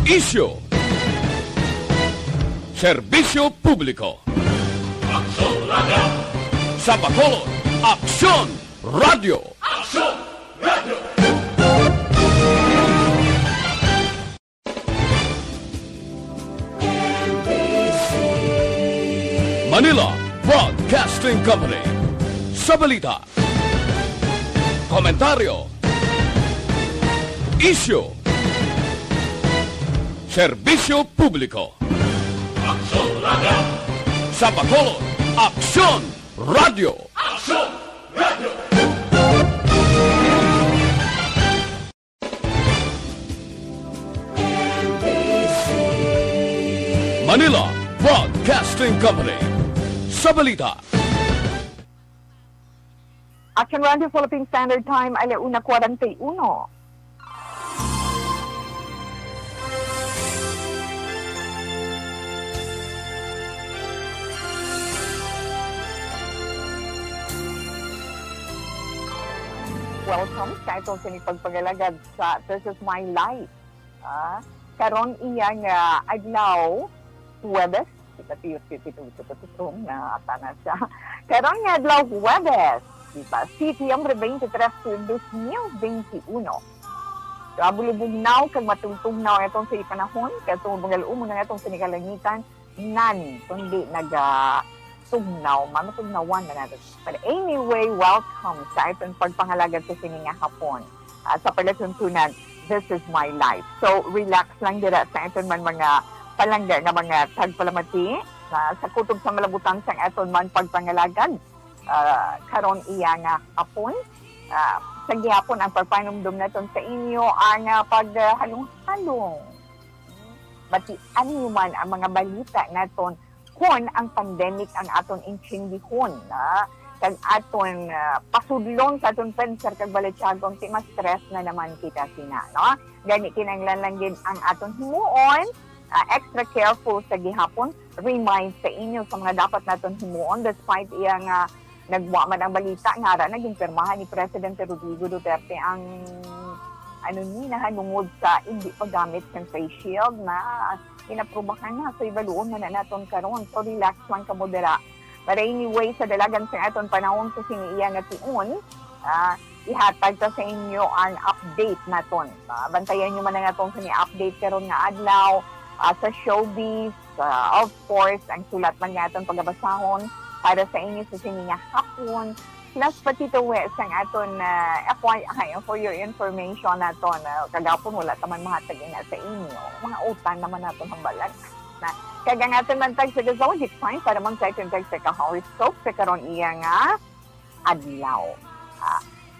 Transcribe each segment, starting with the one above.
Isyu, serbisyo publiko. Aksyon Radio! Sa Bacolod, Aksyon Radio. Aksyon Radio! Manila Broadcasting Company. Sa balita, komentaryo, isyu, serbisyo publiko. Aksyon Radio! Sa Bacolod, Aksyon Radio. Aksyon Radio! Manila Broadcasting Company. Sa balita, Action Radio Philippine Standard Time, 1:41. Welcome sa itong sinipagpagalagad sa This Is My Life. Karon iyang adlaw, Huwebes, kita na atana siya. Karon nga adlaw, Huwebes, diba? September 23, 2021. Kabulubugnaw, kag matungtungnaw itong sa ipanahon, katong magalumo na itong sinikalangitan, nan, kundi tugnaw, matugnawan na natin. But anyway, welcome sa itong pagpangalagad sa sininga hapon. Sa palatuntunan, This Is My Life. So, relax lang dira sa itong mga palangga nga mga tagpalamati sa kutob sa malabutan sa itong man pagpangalagad. Karon iya nga hapon. Sa gihapon ang pagpanumdum naton sa inyo ang paghalong-halong. Batian niyo man ang mga balita naton kung ang pandemic ang aton inchindihon kag aton pasudlon sa aton penser kag balitsagong ti mas stress na naman kita sina, no? Gani kinahanglan lang gid ang aton himuon, extra careful sa gihapon, remind sa inyo sa mga dapat naton himuon despite iyang nagwa man ang balita nga ra naging pirmahan ni Presidente Rodrigo Duterte ang nahanungod sa hindi paggamit ng face shield na inaprubahan na sa ibaluon na naton karon. So relax lang ka modera. But anyway, sa dalagan sa aton panahon sa siniiya nga tiun, ihatag ta sa inyo ang update naton. Bantayan nyo man ang atong sini-update karon nga adlaw sa showbiz, of course, ang sulat man nga aton pagabasahon para sa inyo sa sininya hapon. Plus patituwi sa aton FYI, for your information naton, kagapon wala taman mahatag ina sa inyo. Mga utang naman naton hambalan. Na kagang aton man tag sa zodiac sign para man sa aton tag sa horoscope sa karon iya nga adlaw.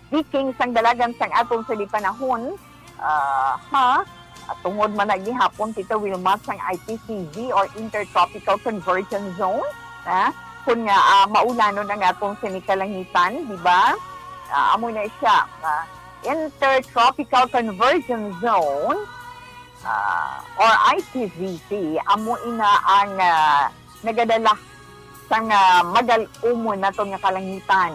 Viking sang dalagan sang aton sa panahon, tungod man gihapon kita Wilma sang ITCZ or Intertropical Convergence Zone, kung nga maulanon ang atong sinikalangitan, di ba? Amo na siya. Intertropical Convergence Zone or ITCZ, amo ina ang nagadala sa magal-umon na itong kalangitan.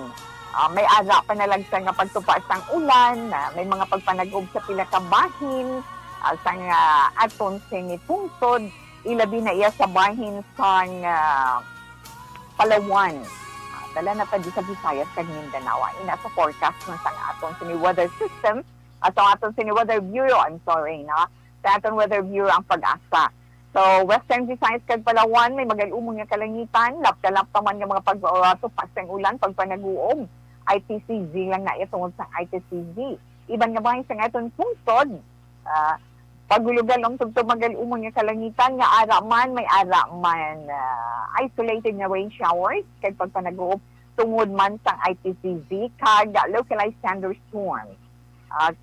May ara pa na lang sa pagtupa sang ulan, may mga pagpanagob sa pila ka bahin, sa aton sinipungsod, ilabi na iya sa bahin sang Palawan. Dala na pa di sa Visayas kag Mindanao. Ina sa forecast ng sang aton sini weather system at ang aton sini weather bureau, sa aton weather bureau ang pag-asa. So, Western Visayas kag Palawan, may magalumong nga kalangitan, lapta-lapta man nga mga pag-tupas ng ulan, pagpanaguom. ITCZ lang na itungod sa ITCZ. Iban nga bahin sa aton pungsod, pagulugan ang tugtog magalumon nga kalangitan nga ara man may ara man isolated nga rain showers kag pagpanaguop tungod man sa ITCZ kag localized thunderstorms.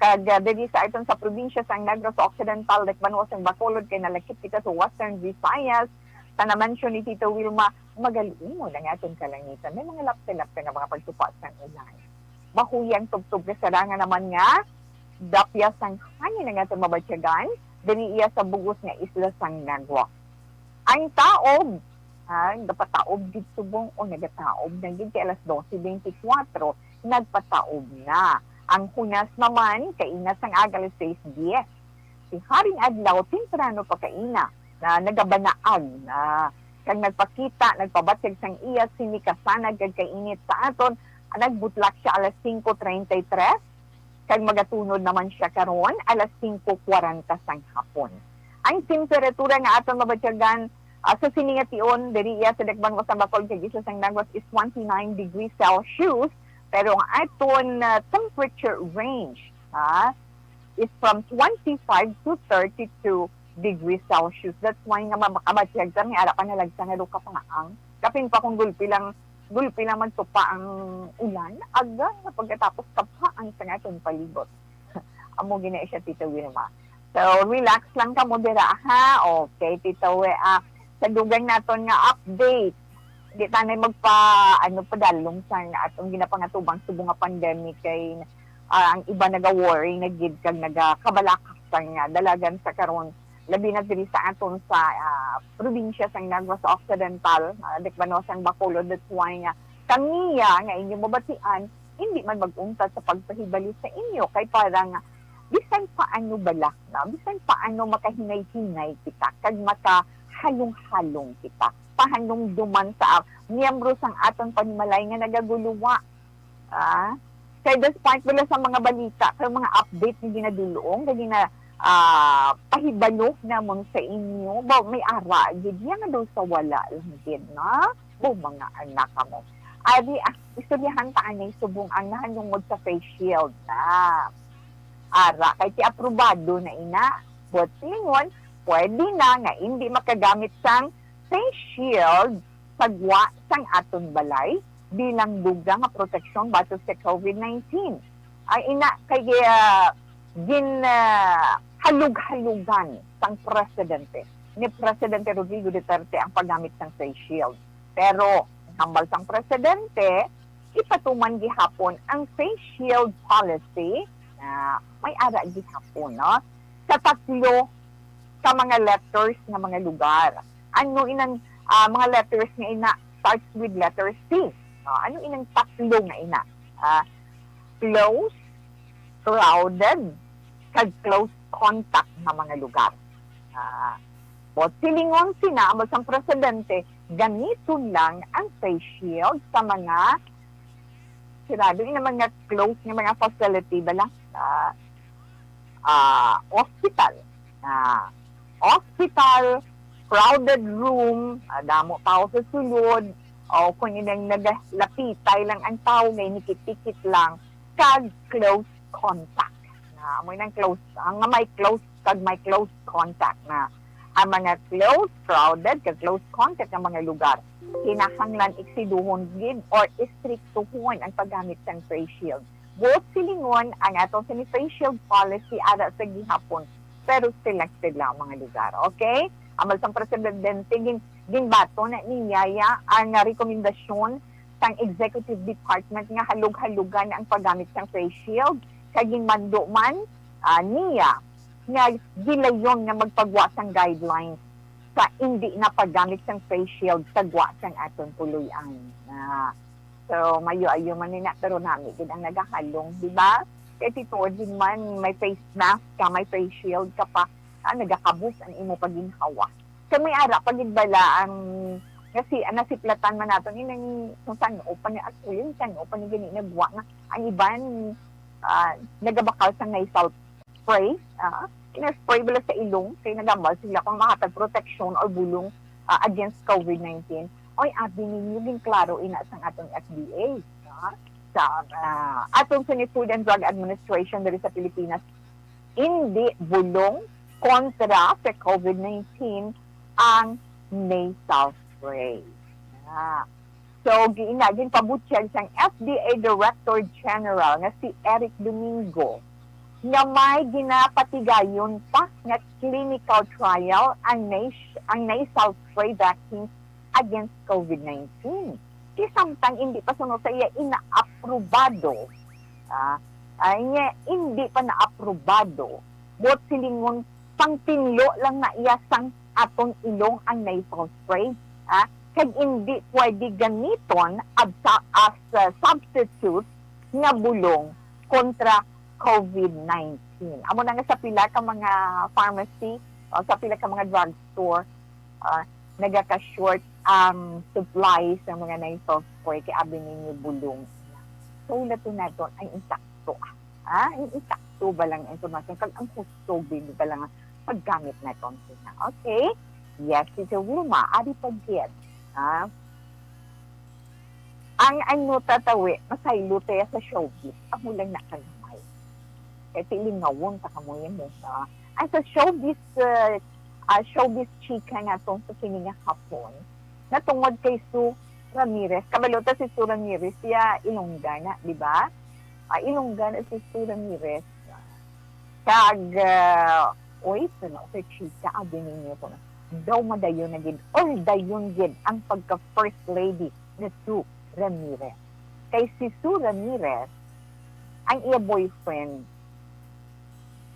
Kag diri sa iton sa probinsya sang Negros Occidental, Banuas ug Bacolod kay nalakip kita sa Western Visayas. Tana-mention ni Tito Wilma, magalumon ang aton kalangitan. May mga lapte-lapte nga mga pagtupas ng ulan. Bahuyang tugtog nga sarangan naman nga dapya sang hangin nga itong mabatyagan, dali iya sa bugos nga isla sang Nagwa. Ang taob, dapat taob dito bong o nagataob na gid kay alas 12:24, nagpataob na. Ang hunas naman, kaina sang agal 6:10. Si Haring Adlaw, temprano pa kaina, na nagabanaag, na kang nagpakita, nagpabatsig sang iya, sinikasanag, kag kainit sa aton, nagbutlak siya alas 5:33, kag magatunod naman siya karon alas 5:40 sang hapon. Ang temperatura nga aton mabatyagan sa siningation, diri iya sa Dakban was Bacol, kag isa sang Nagwas is 29 degrees Celsius, pero ang aton temperature range is from 25 to 32 degrees Celsius. That's why nga makabatyag sa nga ara pa nalagsan nga ka pangaang. Kapin pa kung gulpi lang magtupa ang ulan, aga na pagkatapos kapaan sa nga itong palibot. Amo gina siya, Tita Wilma. So, relax lang ka mo dira, ha? Okay, Tita Wilma. Sa dugang naton nga update, di tanay padalong sa atong ginapangatubang subong nga pandemic kay ang iba naga-worry, nagid kag nagakabalakak sa nga dalagan sa karon labi na diri sa aton sa probinsya sang Negros Occidental, Dikbanosang Bacolod. That's why nga kamiya nga inyo mabatian, hindi man mag-unta sa pagpahibali sa inyo kay parang bisan paano balak na, bisan paano makahinay-hinay kita kag makahalong-halong kita pahanumduman sa miyembro sang aton panimalay nga nagaguluwa. Kaya despite wala sa mga balita, kaya mga update na ginadulong, kaya na pahibalo namon sa inyo, may ara, yan nga daw sa wala lang din, na? Mga anak mo. Adi, istoryahan taan na subong ang nahanungod sa face shield na ara, kaya ti aprobado na ina, but singon, pwede na nga hindi makagamit sang face shield sagwa sang aton balay bilang duga nga proteksyon batok sa COVID-19. Ay ina kay halug-halugan sang presidente ni Presidente Rodrigo Duterte ang paggamit sang face shield. Pero hambal sang presidente, ipatuman gihapon ang face shield policy na may ara gihapon, no? Sa tatlo sa mga letters ng mga lugar. Ano inang mga letters nga ina starts with letter C. Ano inang tatlo nga ina? Close, crowded, kag close contact na mga lugar. O silingon sinamos ang presidente, ganito lang ang face shield sa mga sirado ina mga close nga mga facility bala. Hospital, crowded room, damo tao sa sulod, o kung inang naglapitay lang ang tao, ngay nikit-tikit lang, kag close contact. May close contact na ang mga close, crowded, kag close contact ng mga lugar, kinahanglan iksiduhon gid or istriktuhon ang paggamit ng face shield. Both silingon ang atong face shield policy ara sa gihapon, pero selected lang mga lugar. Okay? Amal sang presidente, ginbato na niyaya ang rekomendasyon sang executive department nga halug-halugan ang paggamit ng face shield. Kaging mando man niya nga gilayon nga magpagwa sang guidelines sa hindi na paggamit ng face shield sa gwa sang aton puloy-an. So, mayo-ayo man nina, pero namin din ang nagahalong, di ba? Kaya tituod din man, may face mask ka, may face shield ka pa, nagakabus ang imo paginhawa. So, may ara, pagidbala ang, kasi nasiplatan man natin, kung saan open ni Asulin, saan open ni gani nagwa nga, ang iban, nagabakal sa nasal spray, ina-spray bala sa ilong, kaya nagambal sila kung makatag protection or bulong against COVID-19. Oy, abi ninyo ging klaro ina sang atong FDA. Sa atong Food and Drug Administration diri sa Pilipinas, hindi bulong kontra sa COVID-19 ang nasal spray. So, giinagin pabutyag sang FDA Director General nga si Eric Domingo nga may ginapatigayon pa nga clinical trial ang nasal spray vaccine against COVID-19. Samtang hindi pa sunod sa iya ina-aprobado. Hindi pa na-aprobado. Bot silingon pangtinlo lang na iya sang atong ilong ang nasal spray. Kag hindi pwede gamiton as substitute nga bulong kontra COVID-19. Amo na nga sa pila ka mga pharmacy o sa pila ka mga drugstore, nagaka-short ang supply sa mga na-soft spray kay abi ninyo bulong. So, lato na doon ay insakto. Insakto ba lang informasyon? Kag ang husto ba lang paggamit na doon. Okay? Yes, Tito Wilma, adi pag-get. Ang ano tatawi, masaylo tayo sa showbiz. Ang lang nakalamay. Kaya tiling ngawon sa kamuyan mo. Ang sa showbiz, showbiz chika nga itong sa sininga hapon, natungod kay Sue Ramirez. Kabalota si Sue Ramirez, siya Ilonggana, di ba? Ilonggana si Sue Ramirez. Kag, sa chika, abin ninyo ko na. Daw madayon na gid, or dayon gid ang pagka-first lady na Sue Ramirez. Kay si Sue Ramirez, ang iya boyfriend,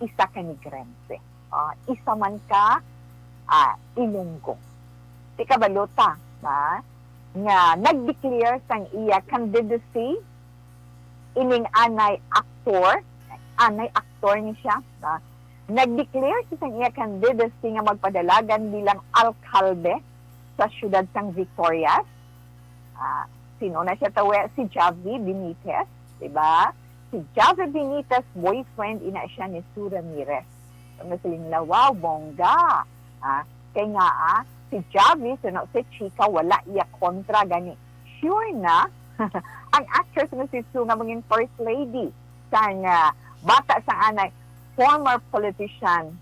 isa ka ni Grense. Isa man ka, Ilonggo. Ti kabalota, nga nag-declare sang iya candidacy ining anay aktor ni siya, nag-declare sa sang iya candidacy nga magpadalagan bilang alkalde sa syudad sang Victorias. Sino na siya tawe? Si Javi Benitez, diba? Si Javi Benitez, boyfriend, ina siya ni Sue Ramirez. Masiling lawaw, bongga. Kaya nga, si Javi, si Chika, wala iya kontra gani. Sure na, ang actress na si Sue nga maging first lady sang bata sang anay, former politician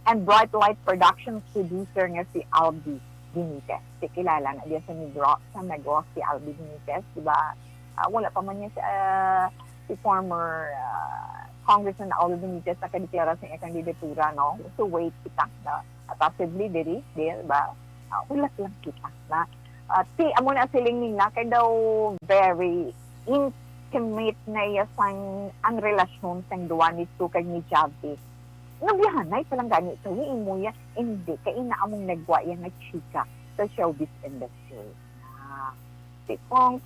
and Bright Light Productions producer nga si Albi Benitez. Si kilala na diya sa negros si Albi Benitez, diba? Wala pa man niya si former Congressman Albi Benitez na kadeklara sa iyang kandidatura, no? So wait kita na possibly diba? Ulat lang kita na amo na siling nila kay daw very intimate na yasang ang relasyon sang duwa ni Sue kag ni Javi. Nabihanay palang gani ito, mo yan, hindi, kaya inaamong nagwa yan na chika sa showbiz industry. Kung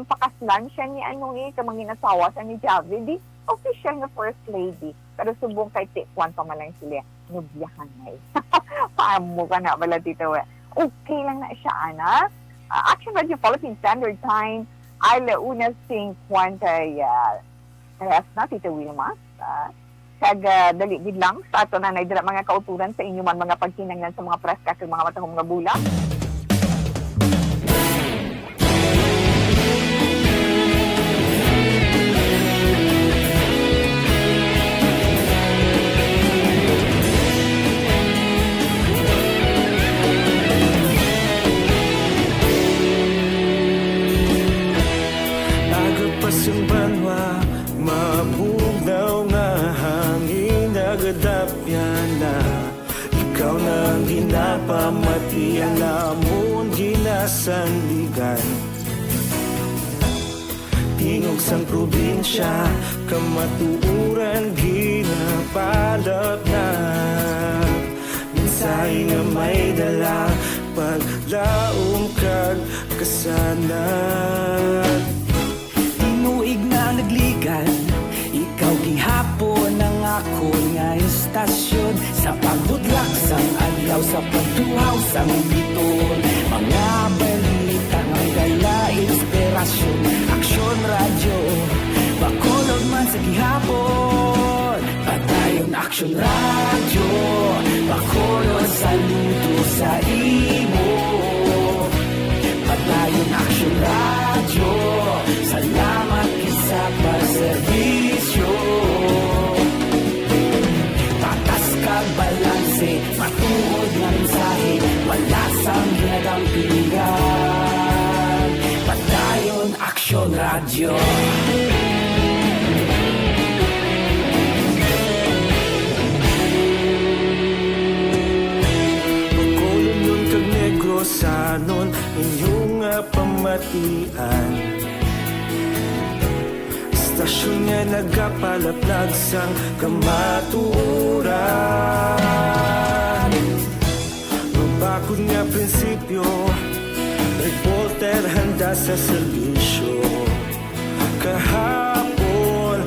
pakaslan siya ni kamangin asawa sa ni Javi, di official na first lady. Pero subong kay Tikwan pa malang sila, nabihanay. Paamo ka na pala dito. Okay lang na siya, Ana. Action Radio Philippine Standard Time, ay launa 50 rest na, Tito Wilma. Kag dali gid lang sa ato na naidala mga kauturan sa inyo man mga pagkinanglan sa mga press kag mga matahong mga bula. Mabugnaw nga hangin nagadapyan na ikaw nang ginapamatian namon ginasandigan tingog sang probinsya kamatuuran ginapalap na minsay nga may dala paglaom kag kasanan tinuig na nagligan ikaw gihapon ang ako nga istasyon sa pagbudlak sang adlaw sa pagtuhaw sang biton mga balita ng dala inspirasyon aksyon radyo bakolog man sa gihapon patayon aksyon radyo bakolog saludo sa imo patayon aksyon radyo salamat sa pagserbisyo tatas kag balanse matuod nga mensahe wala sang ginadang pilihan patayon aksyon radyo pagkolon nun kag negrosanon inyong pamatian istasyon nga nagapalaplag sang kamatuuran mabakod nga prinsipyo reporter handa sa serbisyo kahapon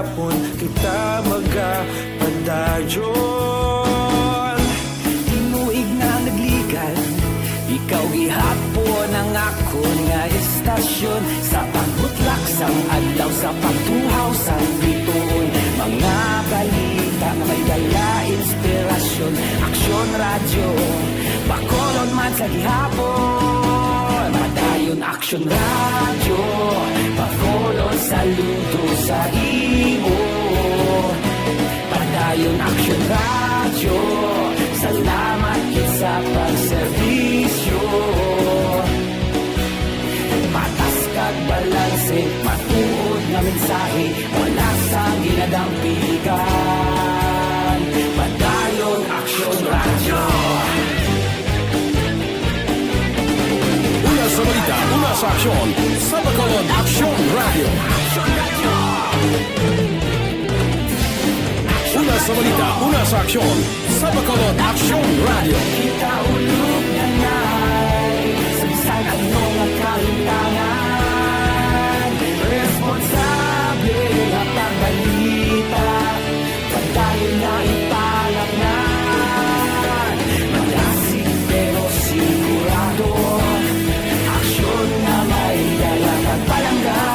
hapon kita magapadayon. Tinuig na nagligan, ikaw gihapon ang ako nga estasyon. Sa pagbutlak sang adlaw, sa pagtuhaw sa bituon, mga balita na may dala inspirasyon. Aksyon radyo, bakolon man sa gihapon. Padayon aksyon radyo, bakolon saludo sa imo. Padayon aksyon radyo, salamat kit sa pagserbisyo. Patas kag balanse, matuod na mensahe, wala sa ginadampigan. Padayon aksyon radyo. Una sa balita, una sa aksyon. Sa Bacolod Aksyon Radio. Una sa balita, una sa aksyon. Sa Bacolod Aksyon Radio. Kita ulog na na'y Samsan ang mga kalintangan. Responsable at pagbalita, pagdayon na ipalaknan. Malasig pero sigurado, aksyon na may dala pagpalanggan.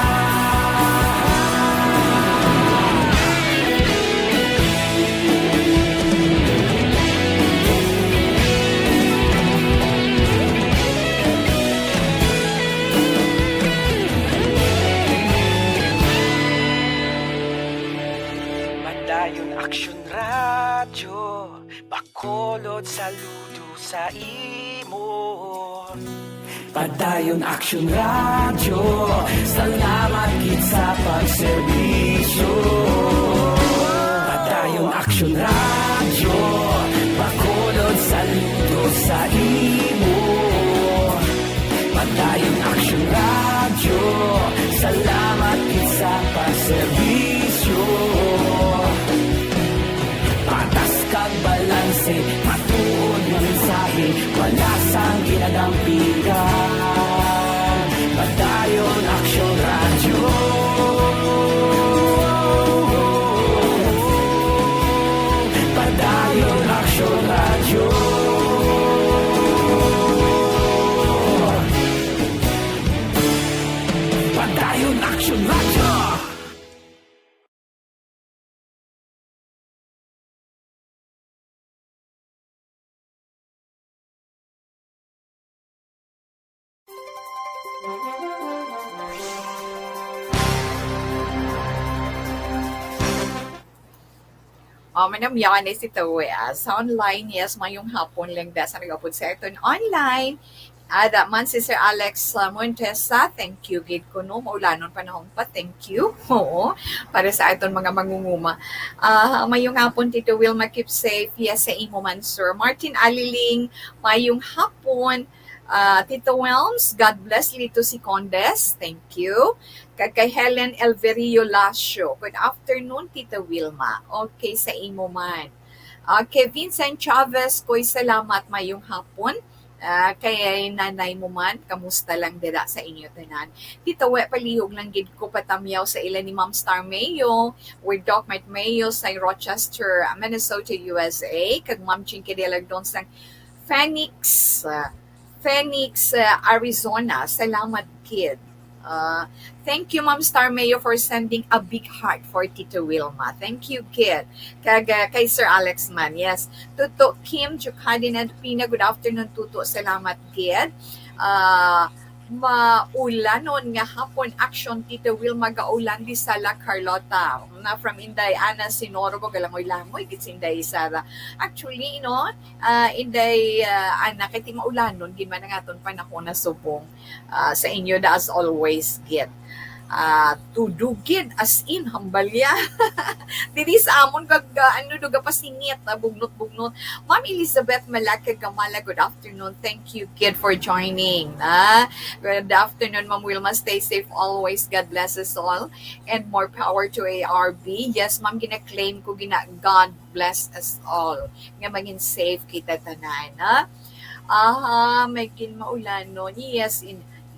Padayon aksyon radyo, bakolod saludo sa imo. Padayon aksyon radyo, salamat kit sa pagserbisyo. Padayon aksyon radyo, bakolod saludo sa imo. Padayon aksyon radyo, salamat kit sa pagserbisyo. Patas kag balanse, matuod na mensahe, wala sang ginadampigan. Padayon aksyon radyo. Padayon aksyon radyo. Padayon aksyon radyo. Manam yan is ito sa online, yes, mayong hapon lang da sa nag-upod sa ito online. Ada man si Sir Alex Montesa, thank you gid ko no, maulanon panahon pa, thank you. Oo, para sa aton mga mangunguma. Mayong hapon Tito Wilma, keep safe, yes, sa imo man Sir Martin Aliling, mayong hapon. Tito Welms, God bless Lito si Condes, thank you. Kay Helen Elverio Lasio, good afternoon Tita Wilma, okay sa imo man. Kay Vincent Chavez, ko'y salamat mayong hapon. Kay nanay mo man, kamusta lang dira sa inyo tanan. Tita we palihog lang gid ko patamyaw sa ila ni Ma'am Star Mayo, with Doc Mike Mayo sa Rochester, Minnesota, USA, kag Ma'am Chinky Delagdon sa Phoenix, Arizona. Salamat kid. Thank you Ma'am Star Mayo for sending a big heart for Tito Wilma. Thank you kid. Kay Sir Alex man, yes. Tuto Kim Jukadin and Pina, good afternoon Tuto. Salamat kid. Maulanon nga hapon action Tito Wilma gaulan di Sala Carlota na from Inday Ana Sinorbo galangoy-langoy gits Inday Sara. Actually Inday Ana kay ti maulanon gid man nga aton panahon na subong sa inyo da as always get tudugid as in hambalya. Diri sa amon kag duga pasingit bugnot-bugnot. Ma'am Elizabeth Malaka Gamala, good afternoon. Thank you kid for joining. Good afternoon Ma'am Wilma, stay safe always. God bless us all and more power to ARB. Yes ma'am, gina-claim ko God bless us all. Nga maging safe kita tanan. May kin maulanon.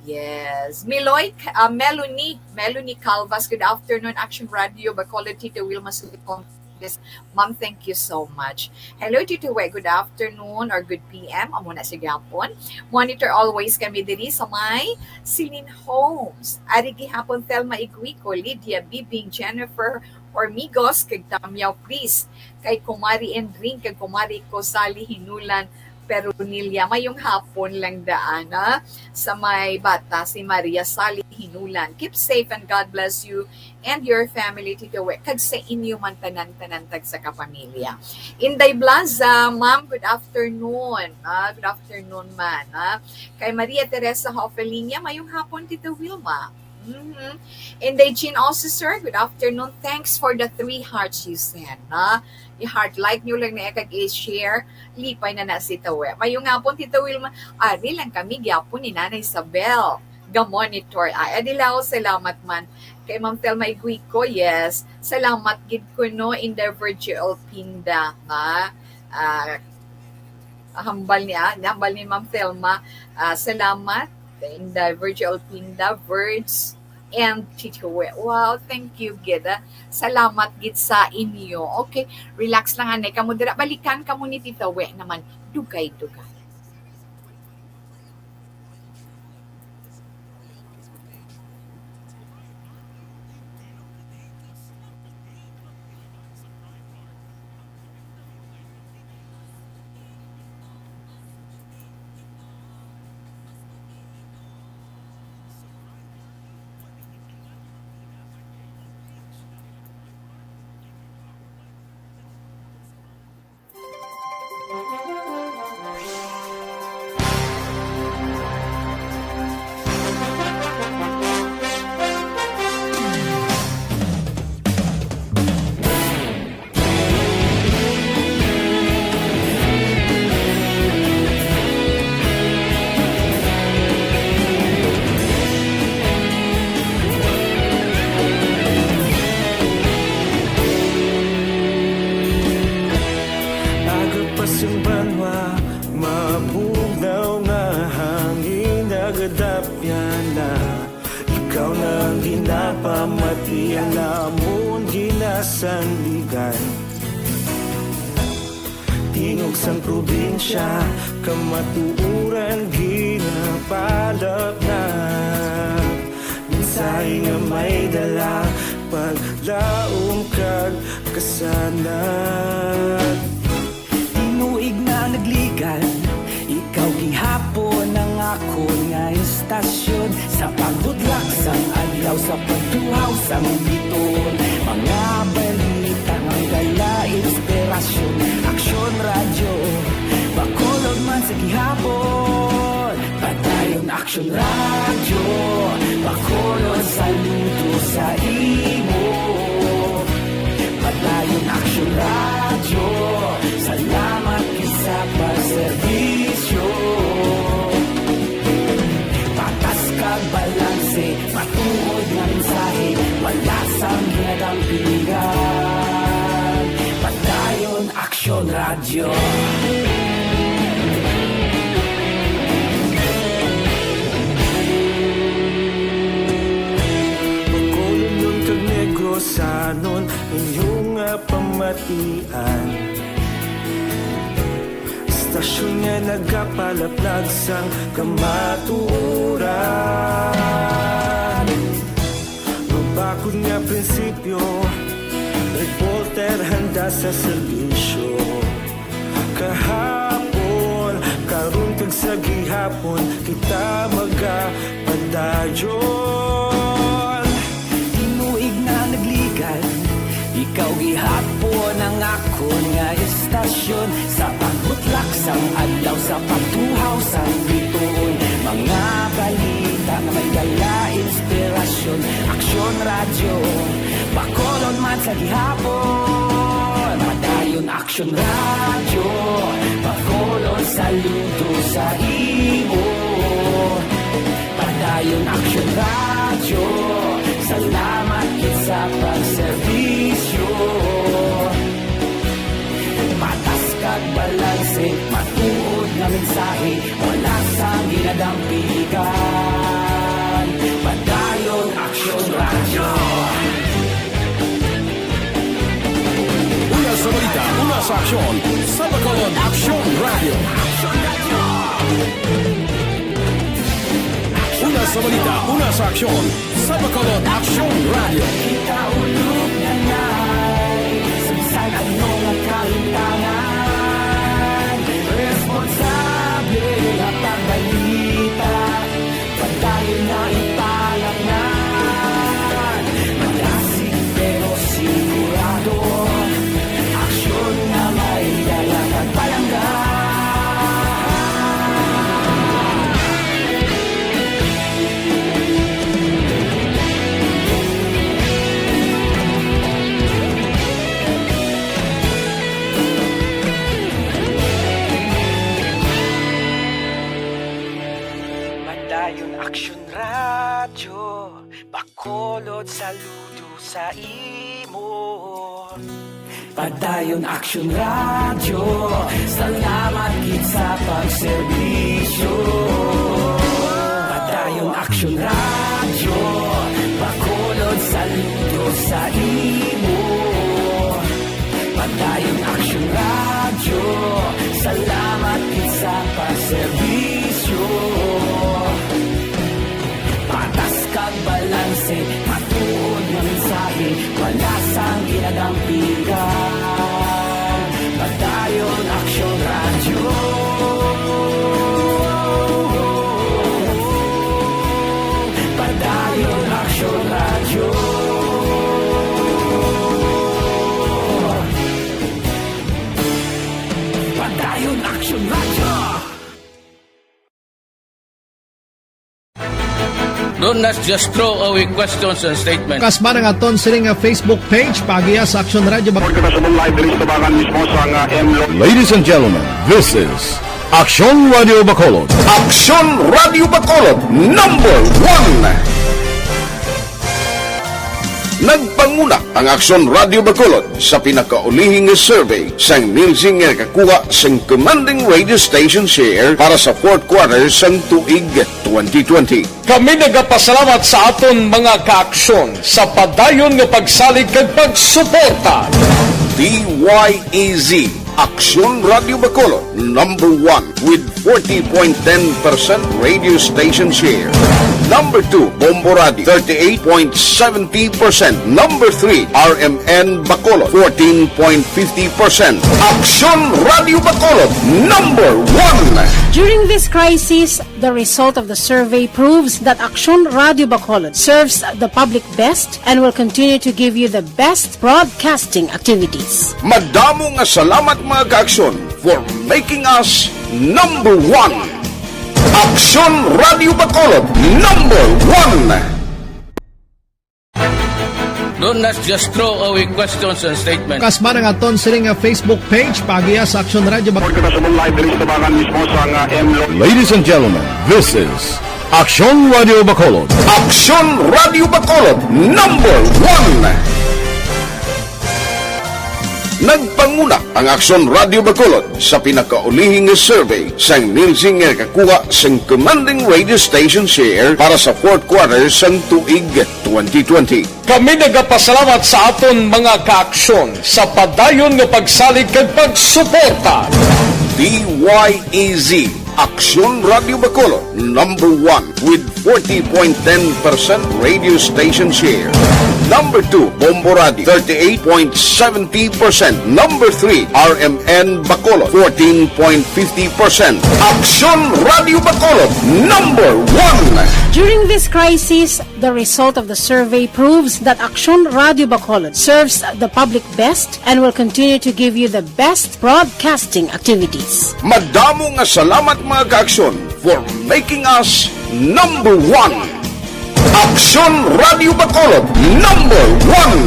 Yes. Melanie Calvas, good afternoon. Action Radio, Bacolod, Tito Wilma Silicon. Ma'am, thank you so much. Hello, Tito We, good afternoon or good PM. Amo na si Gapon. Monitor always kami diri sa may Silin Homes. Ari gihapon Thelma Iguico, Lydia Bibing, Jennifer Hormigos, kag Tamyaw please. Kay Kumari Endring, kag Kumari Kosali Hinulan, pero Nilya, mayong hapon lang daan sa may bata si Maria Sally Hinulan. Keep safe and God bless you and your family, Tito We. Kag sa inyo man tanan-tanan tag sa kapamilya. Inday Blaza, ma'am, good afternoon. Good afternoon man. Kay Maria Teresa Hofelinia, mayong hapon, Tito Wilma. Mm-hmm. Inday Jean also, sir, good afternoon. Thanks for the 3 hearts you sent. I-heart like nyo lang na share lipay na si Tawe. Mayong hapon, Tito Wilma, ari lang kami gyapon ni Nanay Isabel. Ga-monitor. Ay, adilaw, salamat man. Kay Ma'am Thelma Iguico, yes. Salamat gid ko no in the virtual pinda. Hambal ni Ma'am Thelma. Salamat in the virtual pinda, words, and Tito We. Wow, thank you, Gida. Salamat gid sa inyo. Okay, relax lang anay. Kamu dira balikan kamo ni Tito We naman. Dugay-dugay. Sandigan tingog sang probinsya kamatuuran ginapalap na minsay nga may dala paglaom kag kasanad Tinuig na nagligan ikaw gihapon ang ako nga istasyon sa pagbudlak sang adlaw sa pagtuhaw sang biton mga balita ng dala inspirasyon aksyon radyo Bacolod man sa gihapon patayon aksyon radyo Bacolod saludo sa imo patayon aksyon radyo salamat kisa pagserbisyo patas kag balanse matuod nga mensahe wala sang ginadampingan patayon aksyon radyo Bacolod nun kag Negros sanon inyong pamatian Istasyon nga nagapalaplag sang kamatuoran Mabakod nga prinsipyo reporter handa sa serbisyo kahapon karon kag sa gihapon kita magapadayon Tinuig na nagligan ikaw gihapon ang akon nga istasyon sa pagbutlak sang adlaw sa pagtuhaw sang bituon mga balita nga may dala inspirasyon aksyon radyo Bacolod man sa gihapon padayon aksyon radyo Bacolod saludo sa imo padayon aksyon radyo salamat sa pagserbisyo patas kag balanse matuod nga mensahe wala sang ginadampigan sa aksyon sa Bacolod Aksyon Radio. Una sa balita, una sa aksyon sa Bacolod Aksyon Radio. Kaulog na na'y Samsay at mga kahintangan Responsable at pagbalita Pagdahil na italaknan Malasig pero sigurado Aksyon na may dalang at palanggan Madayon Aksyon Radyo, Bacolod saludo sa imo. Padayon Aksyon Radyo, salamat gid sa pagserbisyo. Padayon Aksyon Radyo, Bacolod saludo sa imo. Padayon Aksyon Radyo, salamat gid sa pagserbisyo. Patas kag balanse, matuod nga mensahe, wala sang ginadampigan. Padayon Aksyon Radyo. Padayon Aksyon Radyo. Padayon Aksyon Radyo. Don't just throw away questions and statements. Kasma ng aton siling nga Facebook page pagiya sa Aksyon Radio Ladies and gentlemen, this is Aksyon Radio Bacolod. Aksyon Radio Bacolod, number 1. Nagpanguna ang Aksyon Radio Bacolod sa pinakaulihing survey sang Nielsen nga kakuha sang commanding radio station share para sa fourth quarter sang tuig 2020. Kami nagapasalamat sa aton mga kaaksyon sa padayon nga pagsalig kag pagsuporta. DYEZ Aksyon Radio Bacolod, number 1 with 40.10% radio station share. Number 2, Bombo Radio, 38.70%. Number 3, RMN Bacolod, 14.50%. Aksyon Radio Bacolod, number 1. During this crisis, the result of the survey proves that Aksyon Radio Bacolod serves the public best and will continue to give you the best broadcasting activities. Madamo nga salamat mga kaaksyon for making us number 1. Aksyon Radio Bacolod, number 1. Don't just throw away questions and statements. Kasma ng aton siling nga Facebook page pagiya sa Aksyon Radio Ladies and gentlemen, this is Aksyon Radio Bacolod. Aksyon Radio Bacolod, number 1. Nagpanguna ang Aksyon Radio Bacolod sa pinakaulihing survey sang Nielsen nga kakuha sang commanding radio station share para sa fourth quarter sang tuig 2020. Kami nagapasalamat sa aton mga kaaksyon sa padayon nga pagsalig kag pagsuporta. DYEZ Aksyon Radio Bacolod, number 1 with 40.10% radio station share. Number 2, Bombo Radio, 38.70%. Number 3, RMN Bacolod, 14.50%. Aksyon Radio Bacolod, number 1. During this crisis, the result of the survey proves that Aksyon Radio Bacolod serves the public best and will continue to give you the best broadcasting activities. Madamo nga salamat mga kaaksyon for making us number 1. Aksyon Radio Bacolod, number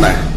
1.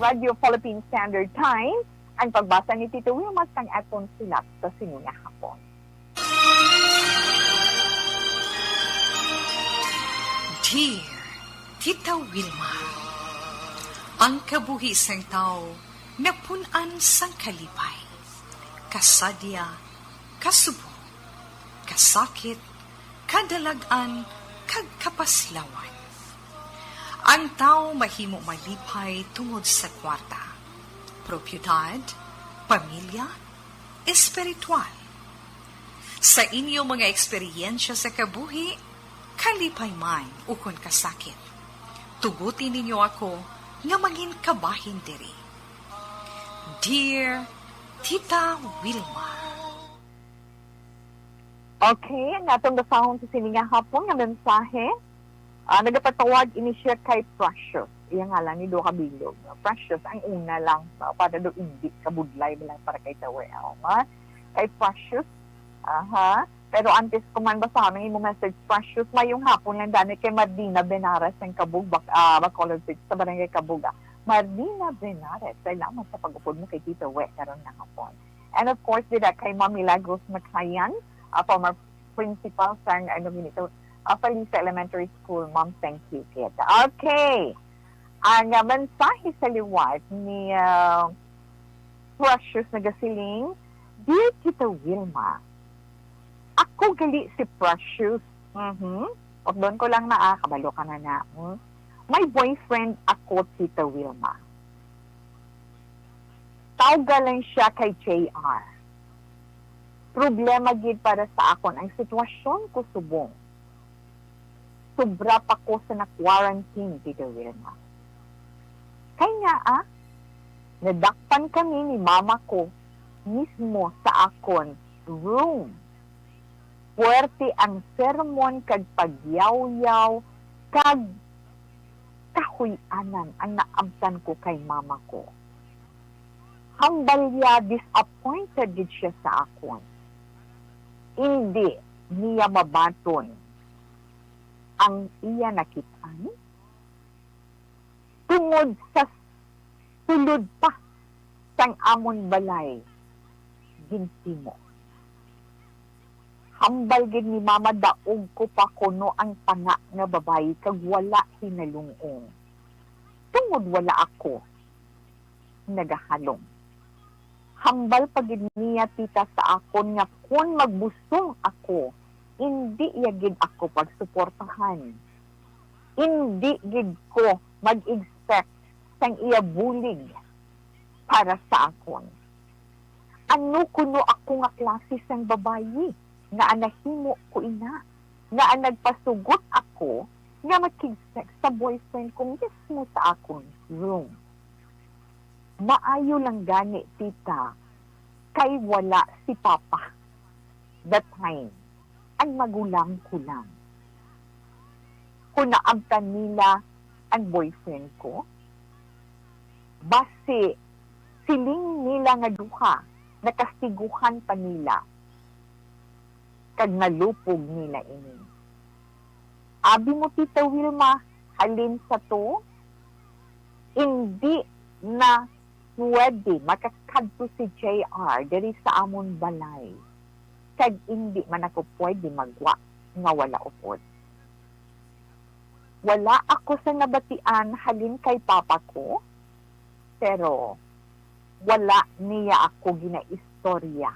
Radio Philippine Standard Time, ang pagbasa ni Tito Wilma sang atong silat sa sininga hapon. Dear Tita Wilma, ang kabuhi sang tao napunan sang kalipay, kasadya, kasubo, kasakit, kadalagan, kag kapaslawan. Ang tao mahimo malipay tungod sa kwarta, propiedad, pamilya, espiritual. Sa inyo mga eksperyensya sa kabuhi, kalipay man ukon kasakit. Tugutin ninyo ako nga maging kabahin diri. Dear Tita Wilma. Okay, ang atong basahon sa sininga hapon nga mensahe. Nagapatawag ini siya kay Precious. Iya nga lang ni Do Kabilog. Precious, ang una lang para do hindi kabudlay lang para kay Tawel. Kay Precious. Pero antes ko man basahin yung message, Precious, mayong hapon lang dani kay Mardina Benares ng Kabug, Bacolod City, sa Barangay Kabuga. Mardina Benares, salamat sa pag-upod mo kay Tito We, karon na hapon. And of course, dida kay Ma'am Milagros Macsayan, former principal sa Felicia Elementary School. Ma'am, thank you, kid. Okay. Ang mensahe sa liwat ni Precious na gasiling, Dear Tita Wilma, ako gali si Precious. O doon ko lang kabalo ka na. May boyfriend ako, Tita Wilma. Tawga lang siya kay JR. Problema gid para sa akon ang sitwasyon ko subong. Sobra pa ko sa na-quarantine, Tita Wilma. Kaya nadakpan kami ni mama ko mismo sa akon room. Puwerte ang sermon kag pagyaw-yaw kag kahuyanan ang naabtan ko kay mama ko. Hambal niya, disappointed gid siya sa akon. Hindi niya mabaton ang iya nakitaan tungod sa sulod pa sang amon balay gintimo. Hambal gid ni mama daog ko pa kuno ang tanga nga babayi kag wala hinalungong. Tungod wala ako nagahalong. Hambal pa gid niya tita sa akon nga kun magbusong ako, hindi yagid ako pagsuportahan. Hindi gid ko mag-expect sang iya bulig para sa akon. Ano kuno ako nga klase sang babayi nga anahimo ko ina, nga nagpasugot ako nga makig-sex sa boyfriend ko mismo sa akon room. Maayo lang gani, tita, kay wala si Papa that time. Ang magulang ko lang. Kung naabtan nila ang boyfriend ko, base siling nila nga duha, nakastiguhan pa nila, kag nalupog nila ini. Abi mo, Tita Wilma, halin sa to, hindi na pwede makakadto si JR diri sa amon balay. Kag hindi man ako pwede magwa nga wala upod. Wala ako sa nabatian halin kay papa ko, pero wala niya ako ginaistorya.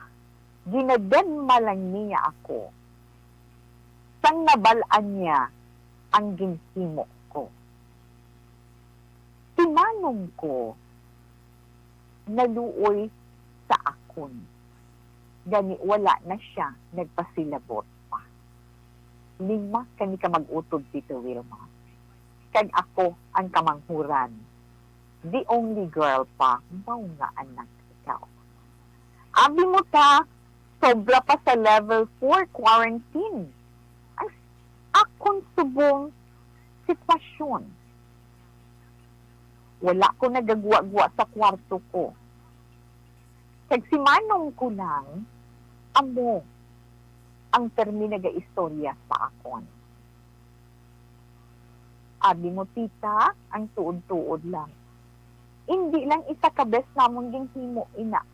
Ginadenma lang niya ako. Sang nabalaan niya ang ginhimo ko. Tinanong ko, naluoy sa akon. Gani wala na siya, nagpasilabot pa. 5 kani ka mag-utod, Tito Wilma. Kag ako ang kamanghuran. The only girl pa, mao nga anak ikaw. Abi mo ta, sobra pa sa level 4 quarantine. Ang akong subong sitwasyon. Wala ko nagagwa-gwa sa kwarto ko. Kagsimanong ko lang, amo ang terminaga istorya sa akon. Abi mo, tita, ang tuod-tuod lang. Hindi lang isa ka best namon ginhimo ina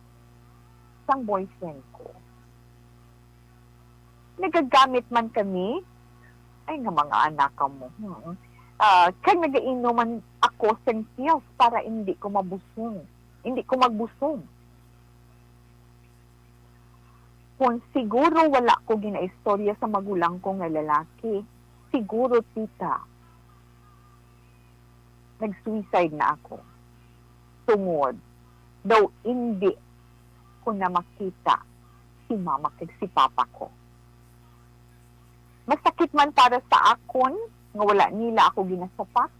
sang boyfriend ko. Nagagamit man kami, ay nga mga anak mo. Kaya nagainuman ako sa pills para hindi ko mabusong. Hindi ko magbusong. Kung siguro wala ko ginaistorya sa magulang ko nga lalaki, siguro, tita, nag-suicide na ako. Tungod, daw hindi ko na makita si mama kag si papa ko. Masakit man para sa akon, nga wala nila ako ginasapak,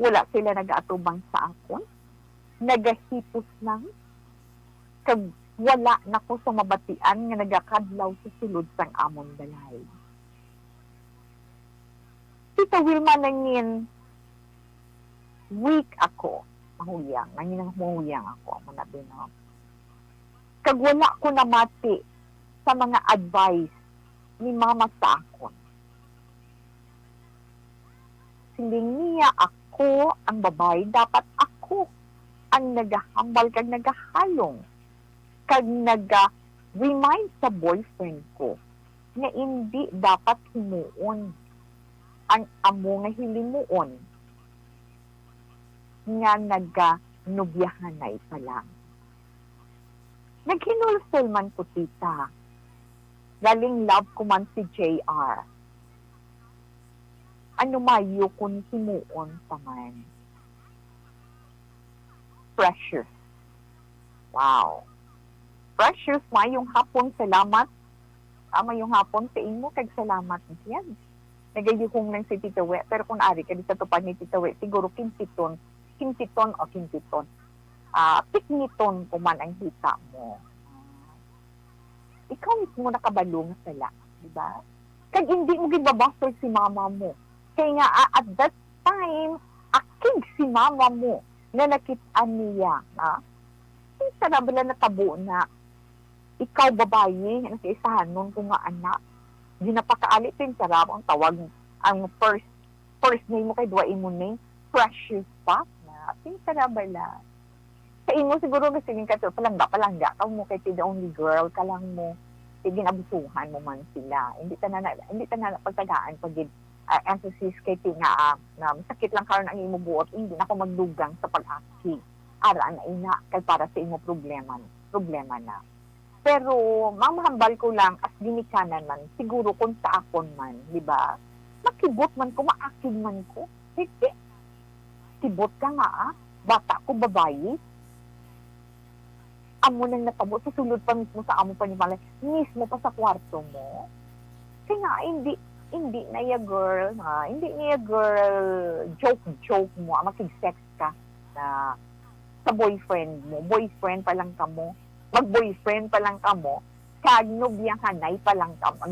wala sila nag-aatubang sa akon, nagahipos lang, kag wala na ko sa mabatian nga nagakadlaw sa sulod sang amon balay. Tita Wilma, nangin weak ako, nangin mahuyang ako, amo na binom. Kag wala ko namati sa mga advice ni mama sa akon. Siling niya ako ang babae, dapat ako ang nagahambal kag nagahalong kag naga-remind sa boyfriend ko na hindi dapat himuon ang amo nga hilimuon nga naga-nubyahanay pa lang. Naghinulsol man ko, tita. Galing love ko man si JR. Ano mayo kung himuon pa man. Precious. Wow. Precious, mayong hapon, salamat. Mayong hapon sa imo, kag salamat. Yan. Nagayuhong lang si Tito We. Pero kung ari ka dito tupad ni Tito We, siguro kintiton o kintiton. Pikniton ko man ang hita mo. Ikaw mismo nakabalong sala, di ba? Kag hindi mo gibabasol si mama mo. Kaya nga, at that time, akig si mama mo na nakitaan niya, isa na bala natabo na ikaw babae, ang kaisahan nun kung nga anak, di napakaalit yung sarap ang tawag, ang first name mo kay Dua mo name, Precious pa, na, pinsa na bala. Sa imo siguro kasi yung kato, palangga, ka mo kay the only girl, ka lang mo, sige abusuhan mo man sila. Hindi ta na pagtagaan pag emphasis kay nga na sakit lang karon ang imo buot, hindi na ako magdugang sa pag-aki. Ara na ina kay para sa imo problema na. Pero mamahambal ko lang as ginikanan man, siguro kung sa akon man, di ba? Makibot man ko, maakid man ko. Hindi. Kibot ka nga, bata ko babae. Amo nang natabo, susulod pa mismo sa amo panimalay, mismo pa sa kwarto mo. Kaya nga, hindi na ya girl, hindi niya girl, joke mo, makig-sex ka na sa boyfriend mo. Boyfriend pa lang ka mo. Mag-boyfriend pa lang ka mo. Kag nobyahanay pa lang ka mo.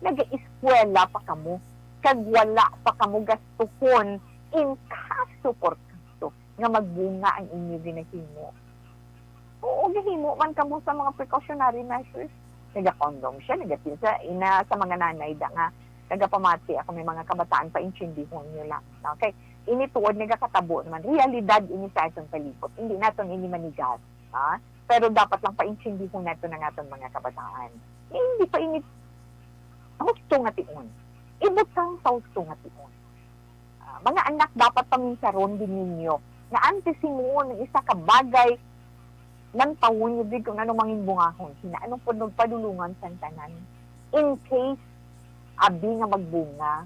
Nag-eskwela pa ka mo. Kag wala pa ka mo gastukon in kaso por kaso nga magbunga ang inyo ginahimo. Oo, gahimo man ka mo sa mga precautionary measures. Naga-condom siya, nag-pinsa, ina sa mga nanay da nga, nagapamati ako may mga kabataan pa inchindihon nyo lang. Okay, inituod, nagakatabo naman. Realidad ini sa itong palipot. Hindi natin ini manigas. Pero dapat lang pa-inchindihon natin ng atong mga kabataan. Hindi pa ini husto nga tiun. Ibutang sa husto nga tiun. Mga anak, dapat paminsaron din ninyo na antisimuon ng isa ka bagay mantawon yung kung ano manging bungahon. Sina anong padulungan sa tanan. In case abi nga magbunga,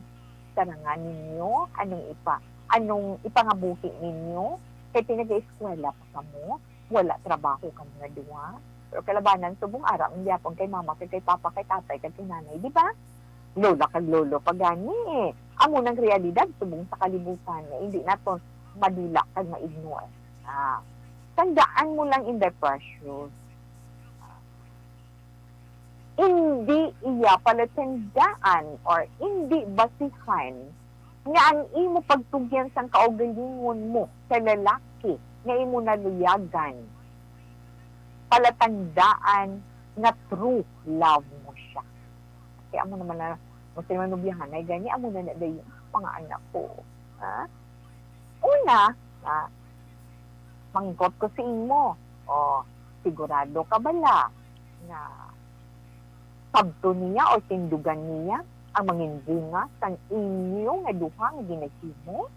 tarangan ninyo, anong ipangabuhi ninyo, kay pinag-eskwela pa kamo, wala trabaho kamo nga duwa, pero kalabanan, subong araw, ang yapon kay mama, kay papa, kay tatay, kay nanay, di ba? Lola kag lolo pa gani eh. Amo ng realidad, subong sa kalibutan, hindi naton madula kag ma-ignore. Tandaan mo lang in the precious. Hindi iya palatandaan or hindi basihan nga ang imo pagtugyan sang kaugalingon mo sa lalaki nga imo naluyagan. Palatandaan nga true love mo siya. Kaya amo naman na Muslim manubiyahan ay gani amo na dayon mga anak ko. Una, manggot ko sa imo. Sigurado ka bala na sabto niya o tindugan niya ang manginbunga sang inyo nga duha nga ginahimo?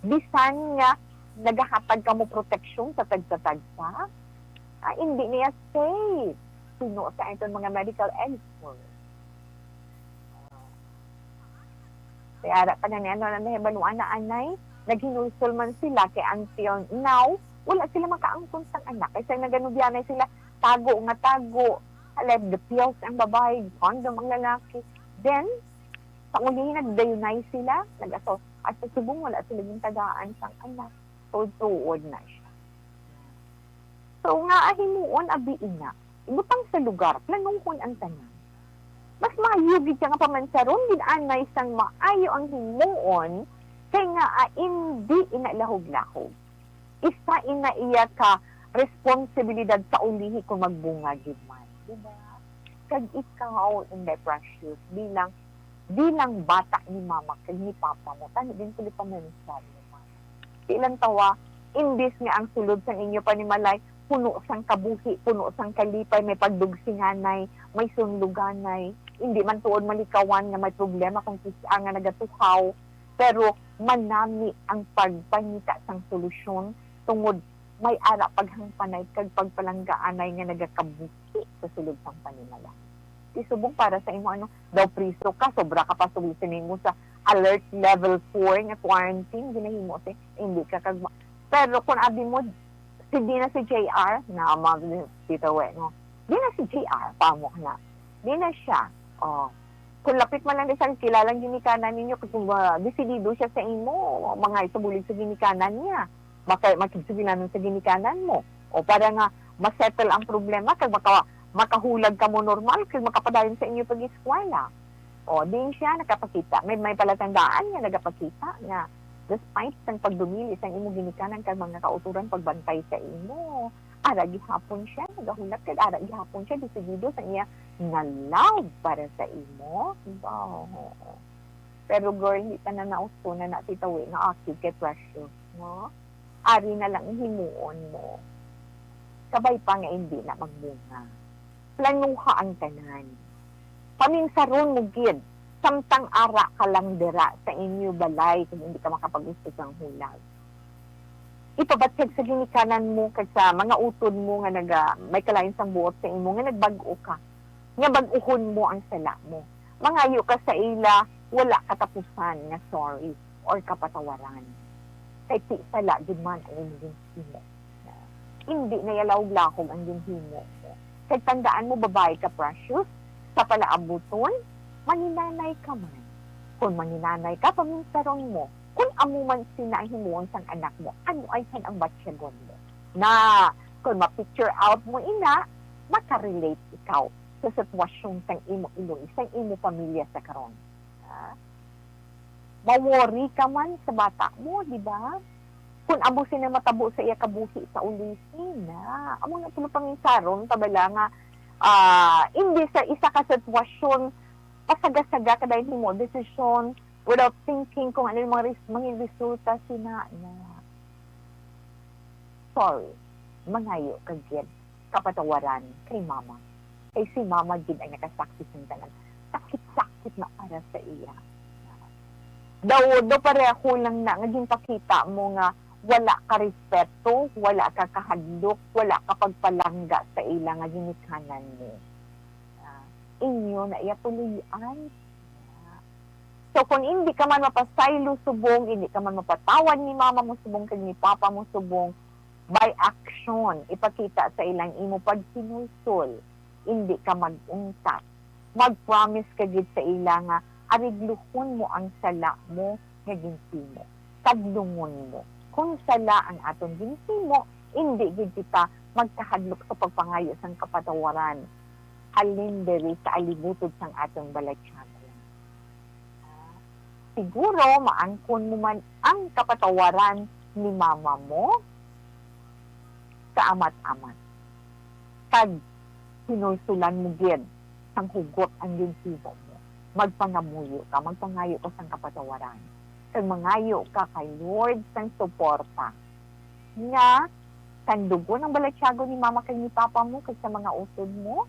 Bisan nga nagahatag ka mo proteksyon sa tagsa-tagsa? Hindi niya safe. Sino sa ito mga medical experts? Kaya pa na niya, nahibaluan na anay, naghinulsol man sila kay until now, wala sila makaangkon sang anak. Kasi naganubyanay sila, tago, left the pills ang babae, condom ang lalaki. Then, sa ulihin, nagdayunay sila, nag-aso, at sa subong wala sila yung tagaan sang anak. So, tuod na siya. So, nga ahimuon, abiin na. Ibutang sa lugar, planungkon ang tanan. Mas mayugid ka nga pamansaron, ginanay sang maayo ang himuon, kay nga hindi inalahog-lahog. Isa ina iya ka responsibilidad sa ulihi kung magbunga gid man. Diba? Kag ikaw in the precious bilang bata ni mama kag ni papa mo tani din sila pamensan mo. Ilang tawa imbis nga ang sulod sang inyo panimalay puno sang kabuhi, puno sang kalipay, may pagdugsinganay, may sunluganay, hindi man tuod malikawan nga may problema kung kisa nga nagatuhaw, pero manami ang pagpangita sang solusyon tungod may ara paghangpanay kag pagpalanggaanay nga nagakabuhi sa sulod sang panimala. Isubong para sa imo daw priso ka, sobra ka pa sulisin mo sa alert level 4 nga quarantine, ginahimo si hindi ka kag pero kung abi mo di na si JR na Tito We, no? Di na si JR, pamok na. Di na siya. Kung lapit man lang isang kilalang ginikanan ninyo, kung desidido siya sa imo, mga itubulig sa ginikanan niya, makikisugilanon sa ginikanan mo. O para nga, masettle ang problema, kag makahulag ka mo normal, kag makapadayon sa inyo pag-eskwela. O, din siya nakapakita. May palatandaan niya nagapakita nga despite sang pagdumili sang imo ginikanan kag mga kauturan pagbantay sa imo, ara gihapon siya nagahulat kag ara gihapon siya desidido sa iya nga love para sa imo. Pero girl, hindi pa na nausto na Tita We nga active kay precious, no? Ari na lang himuon mo. Sabay pa nga hindi na magbunga. Planuha ang tanan. Paminsaron mo gid samtang ara ka lang dira sa inyo balay kung hindi ka makapag-gusto ng hulag. Ipabatsag sa ginikanan mo kag sa mga utod mo nga may kalain sang buot sa imo nga nagbag-o ka. Nga bag-uhon mo ang sala mo. Mangayo ka sa ila, wala katapusan nga sorry or kapatawaran. Kay ti sala jud man ang imong himo. Hindi na yalaw-lahog ang himo mo. Kay tandaan mo babae ka precious, sa palaabuton, maninanay ka man. Kung maninanay ka, paminsaron mo. Kung amo man sinahimuon sang anak mo, ano ay san ang batsyagon mo? Na, kung ma-picture out mo ina, makarelate ikaw sa sitwasyon sang imo iloy, sang imo pamilya sa karon. Maworry ka man sa bata mo, di ba? Kung amo sina matabo sa iya kabuhi sa ulisin, amo na puno paminsaron, tabala nga, hindi sa isa ka sitwasyon, pasaga-saga ka dahil mo decision without thinking kung ano yung mga resulta na sorry, mangayo kagyan kapatawaran kay mama. Kay si mama din ay nakasakit ng tanan. Sakit-sakit na para sa iya. Daw pareho lang na naging pakita mo nga wala ka respeto, wala ka kahadlok, wala ka pagpalangga sa ilang nga ginikanan mo. Inyo na iya tuloyan. So kung hindi ka man mapasaylo subong, hindi ka man mapatawad ni mama mo subong, kag ni papa mo subong, by action, ipakita sa ilang imo pagsinulsol, hindi ka mag-untat. Mag-promise ka gid sa ilang nga, arigluhon mo ang sala mo nga ginsimo. Tagdungon mo. Kung sala ang aton ginsimo, hindi gid kita magkahadlok sa pagpangayo sang kapatawaran. Halin diri sa alibutod sang atong balatsyago. Siguro, maangkon mo man ang kapatawaran ni mama mo sa amat-amat. Kag sinulsulan mo gid sang hugot ang ginsimo mo. Magpangamuyo ka, magpangayo ka sang kapatawaran. Kag mangayo ka kay Lord sang suporta. Nga, sandugo ng balatsyago ni mama kag ni papa mo kag sa mga usod mo,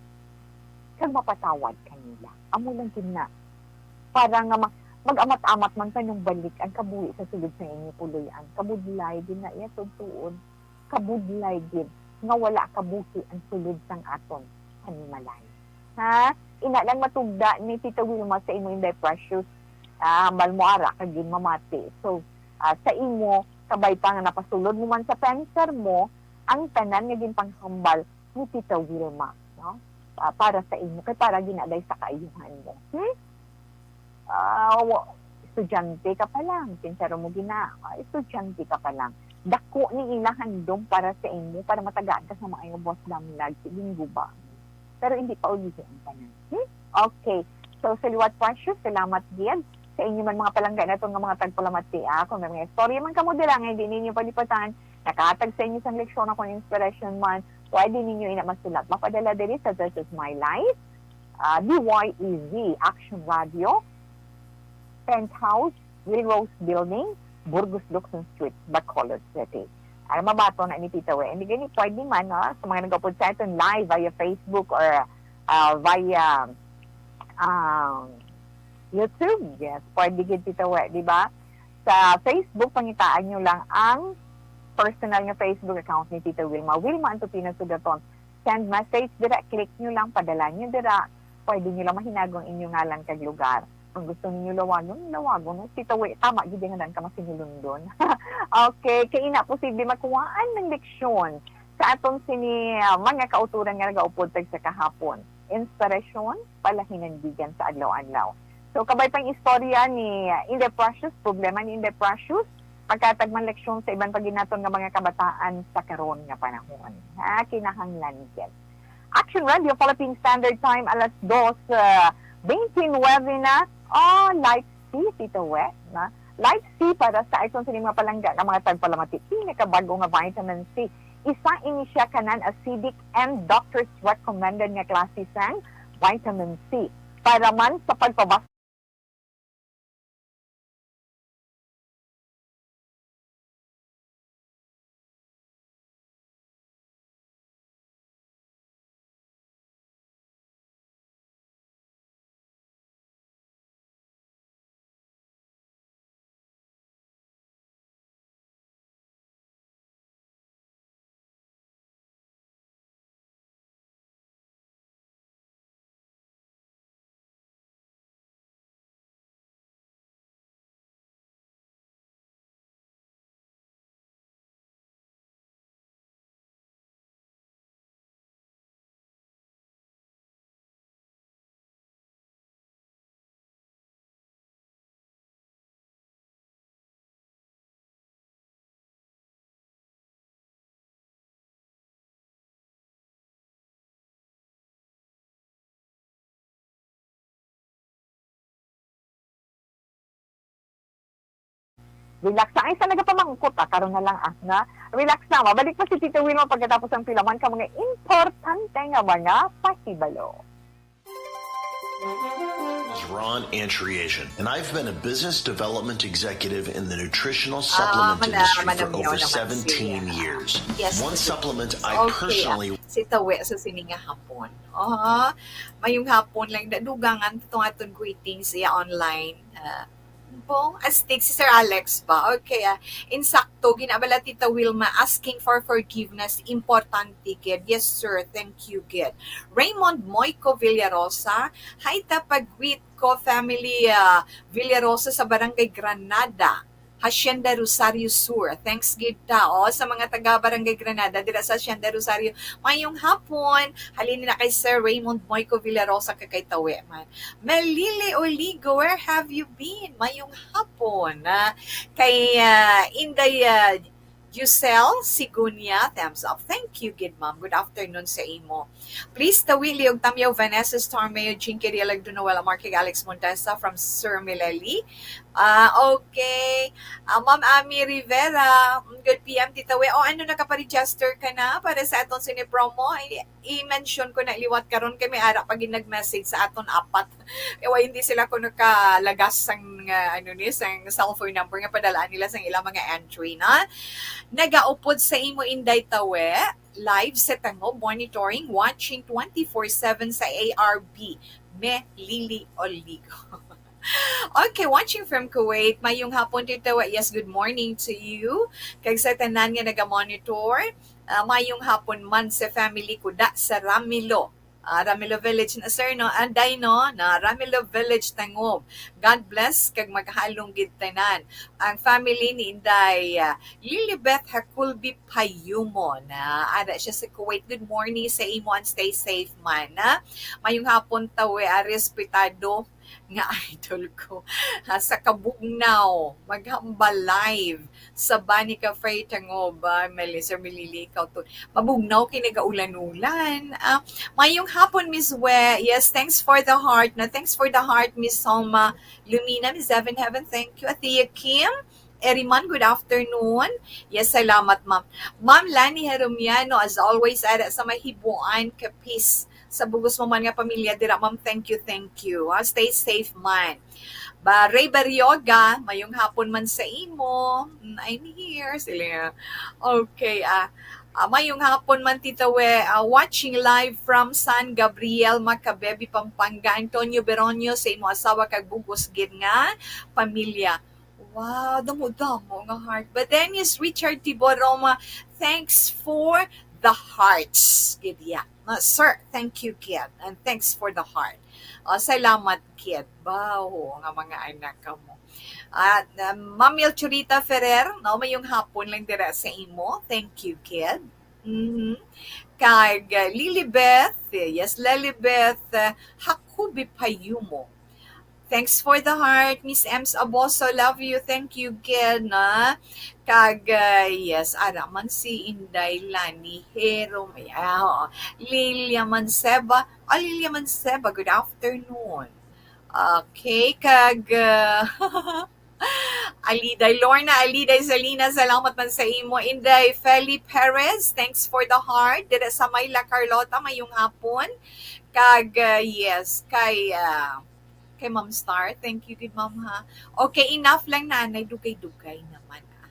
kag mapatawad kanila. Amo lang na. Para nga mag-amat-amat man kanyong balik ang kabuhi sa sulod sa inyo puloyan. Kabudlay din na iya tutuon. Kabudlay din nga wala kabuhi ang sulod sang aton hanimalay. Ha? Ina lang matugda ni Tita Wilma sa imo Inday Precious. Malmoara kag din mamati. So, sa imo, kabay pa nga napasulod mo man sa penser mo, ang tanan nga din panghambal ni Tita Wilma. No? Para sa imo, kay para ginaday sa kaayuhan mo. Estudyante ka pa lang, pinsero mo estudyante ka pa lang. Dako ni ilahan dong para sa imo, para matagaan ka sa mga boss damlag, siging guba. Pero hindi pa ulitin ang tanan. Okay, so sa liwat Precious, salamat din sa inyo man mga palangga na itong mga tagpalamati. Kung may mga istorya man kamo dila nga, hindi ninyo palipatan, nakatag sa inyo sa leksyon ako ng inspiration man, pwede ninyo masulat. Mapadala din sa This Is My Life, DYEZ Action Radio, Penthouse, Wilrose Building, Burgos Luxon Street, Bacolod City. Mabato na ni Tita We. Hindi ganit pwede man sa mga nag-upload sa ito live via Facebook or via YouTube. Yes, pwede gid Tita We, di ba? Sa Facebook, pangitaan nyo lang ang personal nga Facebook account ni Tita Wilma. Wilma Antopina Sugaton. Send message dira, click nyo lang, padala nyo dira. Pwede nyo lang mahinagong inyong ngalan kag lugar. Kung gusto ninyo lawagon, no? Tita We, tama, gid nga dan ka masinulon doon. Okay, kay ina posible makuhaan ng leksyon sa atong sini mga kauturan nga nagaupod sa kahapon. Inspirasyon, palahinandigan sa adlaw-adlaw. So, kabay pang istorya ni Inday Precious, problema ni Inday Precious, pagkatagman leksyon sa ibang paginaton nga mga kabataan sa karon nga panahon. Kinahanglan yan. Action Radio, Philippine Standard Time, alas 2:29 na. Light C, Tito We. Light C para sa itong mga palangga ng mga tagpalamati. Pinakabago nga vitamin C. Isa ini siya kanan acidic and doctors recommended nga klase sang vitamin C. Para man sa pagpabas relax na. Ay, sa nagapamangkot karon na lang nga. Relax na. Mabalik pa si Tito Wilma pagkatapos ang pilaman ka mga importante nga mga pasibalo. Ron Antriation, and I've been a business development executive in the nutritional supplement industry for over 17 years. Yes, One supplement I personally... Si Tawe sa sininga hapon. Mayong hapon lang, dugangan itong atong greetings siya online. po, astig si Sir Alex ba? Okay, insakto, ginabala Tita Wilma asking for forgiveness, importante, kid. Yes, sir, thank you, kid. Raymond Moico Villarosa, hi tapagwit ko family Villarosa sa Barangay Granada. Hacienda Rosario Sur. Thanks gid tao sa mga taga Barangay Granada dira sa Hacienda Rosario. Mayong hapon, halin na kay Sir Raymond Moico Villarosa kay Tawe man. Melili Oligo, where have you been? Mayong hapon. Kay Inday Yusel Sigunya, thumbs up. Thank you, good ma'am. Good afternoon sa imo. Please tawili og tamyaw Vanessa Stormeo Jinky Dialag Dunawala Marking Alex Montesa from Sir Milali. Okay. Ma'am Ami Rivera, good PM Tita We. Ano nakaparegister ka na para sa aton sinipromo? I-mention ko na liwat karon kay may ara pag nag-message sa aton apat. Ewa hindi sila ko nakalagas sang sang cellphone number nga padalaan nila sang ilang mga entry na. Nagaupod sa imo Inday Tawe, live sa Tango, monitoring, watching 24/7 sa ARB. Me Lili Oligo. Okay, watching from Kuwait. Mayong hapon dito. Yes, good morning to you. Kag sa tanan nga naga-monitor, mayong hapon man sa family ko da sa Ramilo. Ramilo Village na sir, no? Anday, no? Na Ramilo Village Tangob. God bless kag maghalong gid tanan. Ang family ni Inday Lilibeth Hakulbi Payumon. Ada siya sa Kuwait. Good morning sa imo and stay safe man. Mayong hapon tawe respetado nga idol ko sa Kabugnaw, maghambal live sa Bani Cafe Tangob, Melissa Mililikaw to. Mabugnaw kinagaulan-ulan. Mayong hapon, Miss We. Yes, thanks for the heart. No, thanks for the heart, Miss Soma Lumina, Miss Evan Heaven. Thank you. Atia Kim Eriman, good afternoon. Yes, salamat, ma'am. Ma'am Lani Herumiano, as always, ada sa mahibuan kapis sa bugos mo man nga pamilya dira, ma'am. Thank you, thank you. Stay safe man. Ray Barrioga, mayong hapon man sa imo. I'm here sila. Okay, mayong hapon man Tita We, watching live from San Gabriel, Macabebe, Pampanga. Antonio Beronio sa imo asawa kag bugos gid nga pamilya. Wow, damo-damo nga heart. But then is Richard Tiboroma, thanks for the hearts. Gid ya. Sir, thank you, kid. And thanks for the heart. Salamat, kid. Bao, nga mga anak ka mo. At Ma'am Churita Ferrer, no, mayong hapon lang dira sa imo. Thank you, kid. Kag Lilibeth, yes, Lilibeth Hakubi Payumo. Thanks for the heart, Miss Ems Aboso. Love you. Thank you, kid, na. Kag, yes, ara man si Inday Lani Hero. Lilia Manseba. Lilia Manseba, good afternoon. Okay, kag, Aliday Lorna, Aliday Salina, salamat man sa imo. Inday Feli Perez, thanks for the heart. Dira sa Mayla Carlota, mayong hapon. Kag, yes, kay Ma'am Star. Thank you, good ma'am, ha. Okay, enough lang nanay. Dugay-dugay naman, ha.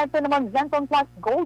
ito naman Zenton Plus Gold.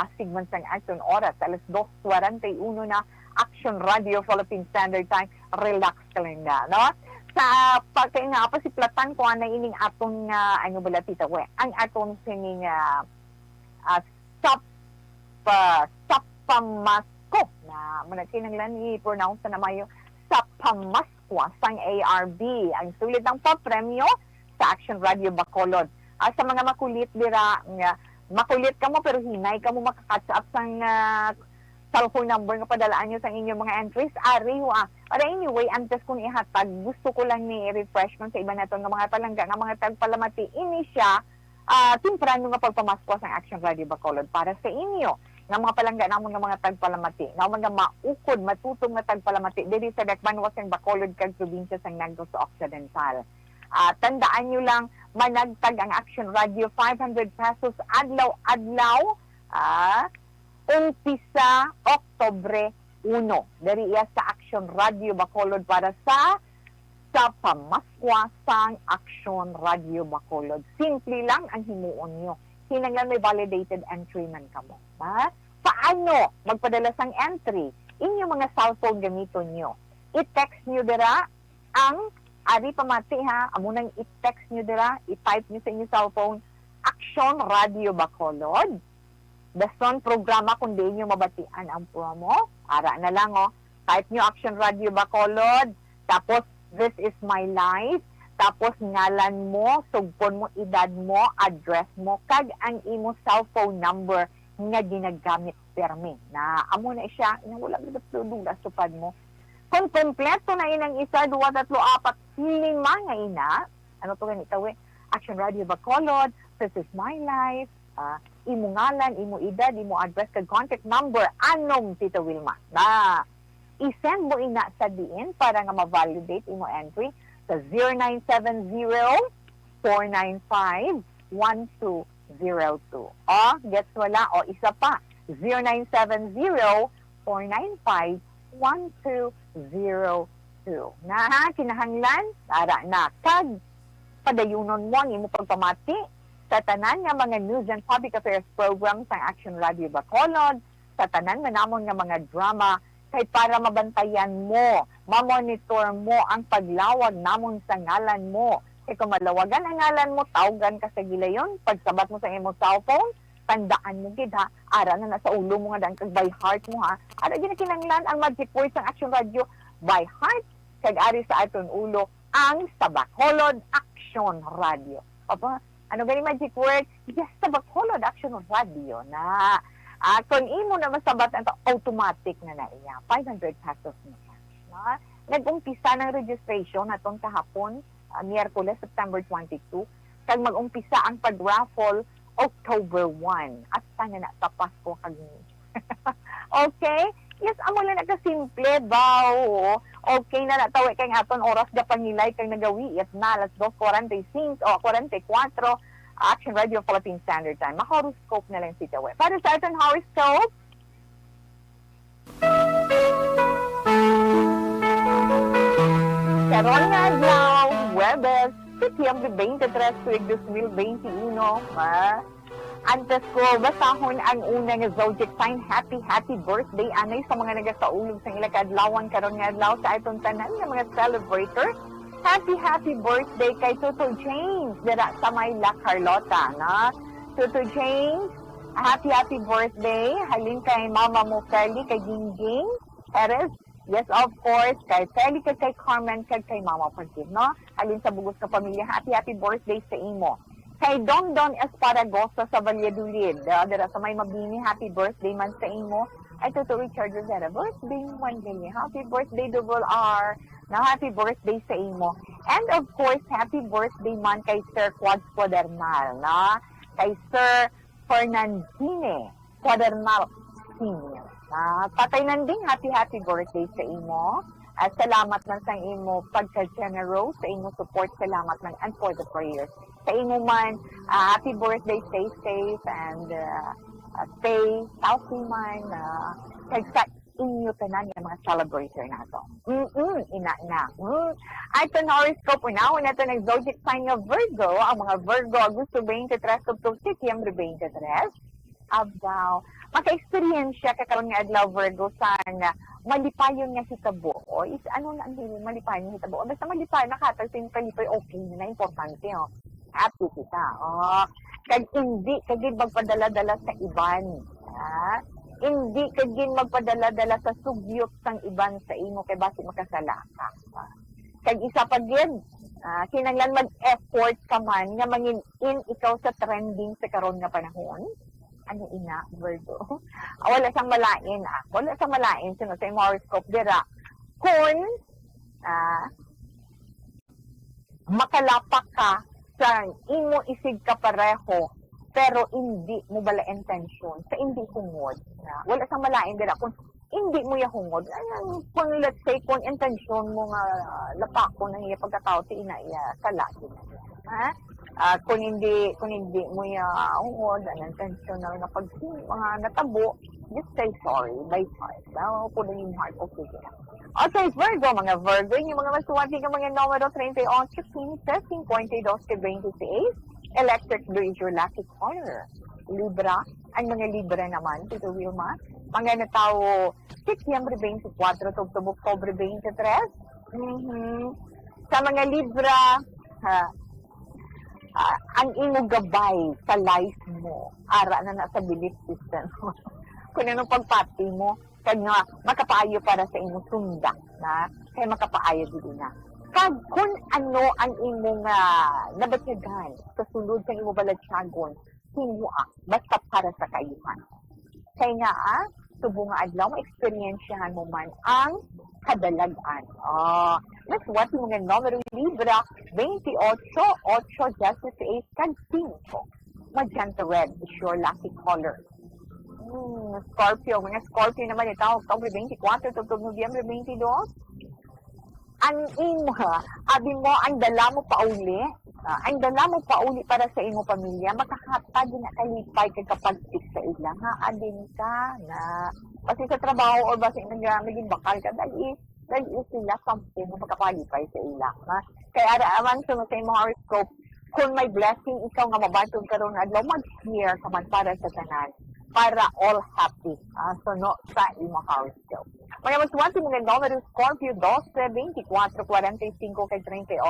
Asig man sang action oras, alas 2:41 na, Action Radio Philippine Standard Time, relax ka lang na, no? Sa pagkain nga pa si Platan ko na ining atong ano bala tita we, ang atong sining sapamasko na manakinanglan i-pronounce na mayo sapamasko sang ARB. Ang sulit ng pa-premyo sa Action Radio Bacolod. Sa mga makulit dira nga makulit ka mo pero hinay ka mo makakatch up sang cellphone number nga padalaan nyo sa inyong mga entries. Pero anyway, antes kong ihatag, gusto ko lang ni refresh man sa iba na nga mga palangga, nga mga tagpalamati. Ini siya, timprano nga pagpamasko sa Action Radio Bacolod para sa inyo. Nga mga palangga namon nga mga tagpalamati. Nga mga maukod, matutong nga tagpalamati. Diri sa Dakbanwas ng Bacolod kag probinsya sa Negros Occidental. Tandaan nyo lang, managtag ang Action Radio 500 pesos adlaw-adlaw umpisa Oktobre 1. Dari iya sa Action Radio Bacolod para sa pamaskwa sang Action Radio Bacolod. Simple lang ang himuon nyo. Hinanglan may validated entry man kamo. Paano magpadala sang entry? Inyong mga cellphone gamiton nyo. I-text nyo dira ang ari pamati amunang i-text nyo dira, i-type nyo sa inyong cellphone, Action Radio Bacolod. Dason programa kung di nyo mabatian ang promo. Ara na lang type nyo Action Radio Bacolod, tapos This is My Life, tapos ngalan mo, sugpon mo, edad mo, address mo, kag ang imo cellphone number nga ginagamit permi. Na amo na siya, wala gudula supad mo. Kung kompleto na inang isa, 2, 3, 4, 5 nga ina, ano to ganito Action Radio Bacolod, This is My Life, imo ngalan, imo edad, imo address, kag contact number, anong Tita Wilma. I-send mo ina sa diin para nga ma-validate imo entry sa 0970-495-1202. Gets wala? Isa pa, 0970-495-1202. Na kinahanglan para na kag padayunon mo ang imo pagpamati sa tanan nga mga news and public affairs programs sa Action Radio Bacolod, sa tanan manamon nga mga drama kay para mabantayan mo, mamonitor mo ang paglawag namon sa ngalan mo. Kay kung malawagan ang ngalan mo, tawgan ka sa gilayon, pagsabat mo sa imong cellphone, tandaan mo gid ha, ara na nasa ulo mo nga daan kag by heart mo ha. Ara gid kinahanglan ang magic words ng Action Radio by heart kag ari sa aton ulo ang sa Bacolod Action Radio. Apa, ano gani magic word? Yes, sa Bacolod Action Radio na kung imo na masabat ang automatic na naiya, 500 pesos na cash. Na? Nag-umpisa ng registration natong kahapon, Miyerkules, September 22, kag mag-umpisa ang pag-raffle October 1. At sana na sa Pasko kag okay? Yes, amo lang nagkasimple ba? Okay na natawi kay aton oras da pangilay kay nagawi at na alas 2:45 o 44 Action Radio Philippine Standard Time. Horoscope na lang si Tawe. Para sa ating horoscope, karon nga adlaw, Webes, Setyembre 23, tuig 2021, antes ko basahon ang una nga zodiac sign. Happy birthday anay sa mga nagasaulog sa ilang kadlawan karon nga adlaw sa atong tanan nga mga celebrator. Happy birthday kay Tuto James dira sa Mayla, Carlota, na? Tuto James, happy birthday. Halin kay mama mo, Feli, kay Gingging Perez. Yes, of course, kay Feli, kay Carmen, kay mama Pagkid, no? Halin sa bugos ka pamilya, happy birthday sa imo. Kay Don Esparagosa sa Valladolid, dira sa may Mabini, happy birthday man sa imo. Ay, Tuto Richard Rivera, birthday man ganyan. Happy birthday, Double R. Na happy birthday sa imo. And of course, happy birthday man kay Sir Quad Quadernal, na? Kay Sir Fernandine Quadernal Sr. Patay nanding happy birthday sa imo. At salamat man sa imo pagka-generous, sa imo support, salamat man and for the prayers. Sa imo man, happy birthday, stay safe and stay healthy man. Kay sa inyo tanan yung mga celebrator na to. Aton horoscope una ito ng zodiac sign of Virgo. Ang mga Virgo, Agosto 23 to Setyembre 23. Abdaw, maka-experience kakaroon nga adlaw Virgo sana malipayon nga hitabo. O is ano na ang malipayon nga hitabo? Basta malipayon nakatag sa kalipay okay na importante. Happy kita. Kag hindi kagid magpadala-dala sa iban. Hindi kagin magpadala-dala sa sugyot sang iban sa imo kay basi makasala ka. Kag isa pa gid, kinahanglan mag-effort ka man nga mangin-in ikaw sa trending sa karon nga panahon. Ano ina, Virgo? Wala siyang malain. Wala siyang malain sa imong horoscope dira. Kung makalapak ka sa imo isig ka pareho pero hindi mo bala intention sa hindi hungod. Wala siyang malain dira kung hindi mo hungod. Kung let's say kung intention mo nga lapako nang iya pagkatao ti ina iya salaki na. Kung hindi mo hungod ang intentional na mga natabo, just say sorry by heart. Put it in heart, okay na. Okay, Virgo, mga Virgo, yung mga masuwati ng mga numero 38, 15, 52, 26, electric blue is your lucky color. Libra, ang mga Libra naman, Tito Wilma, mga natao, Setyembre 24 to October 23. Sa mga Libra, ang imo gabay sa life mo, ara na nasa belief system mo. Kung anong pagpati mo, kag nga makapaayo para sa imo sunda, na kay makapaayo dili na. Kag kung ano ang imong nabatyagan sa sulod sa imo balatyagon, hingua basta para sa kayuhan. Kay nga subo nga adlaw ma-experiensyahan mo man ang kadalagan. Let's watch yung mga numero Libra 28, 8, 16, kag 5. Magenta red is your lucky color. Scorpio, mga Scorpio naman ito, October 24 to November 22. Ang imo, abi mo, ang dala mo pauli, para sa imo pamilya, makakatag na kalipay kapag sa ilang, adin ka na, kasi sa trabaho or basi naging bakal ka, dali, sila something na magkapalipay sa ilang. Ha? Kaya aman sa imong horoscope, kung may blessing ikaw nga mabatong karon adlaw, mag-share ka man para sa tanan, para all happy. So no sa imong horoscope. Mga maswati mga numero Scorpio 12, 24, 45, kay 38.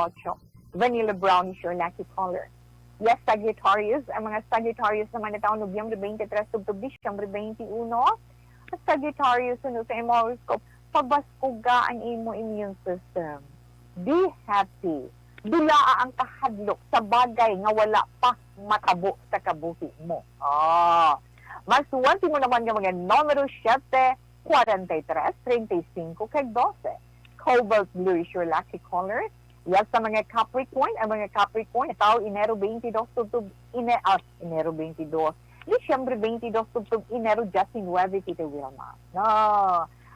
Vanilla brown is your lucky color. Yes, Sagittarius. Ang mga Sagittarius naman na taon Nobyembre 23 tugtog Disyembre 21. Sagittarius ano sa imong horoscope, pabaskuga ang imo immune system. Be happy. Dulaa ang kahadlok sa bagay nga wala pa matabo sa kabuhi mo. Masuwanti mo naman nga mga numero 7, 43, 35, kay 12. Cobalt blue is your lucky color. Yes, sa mga Capricorn, ang mga Capricorn, tao Enero 22, Enero 22. Disyembre 22, tugtog Enero just in Nueve, Tita Wilma. No.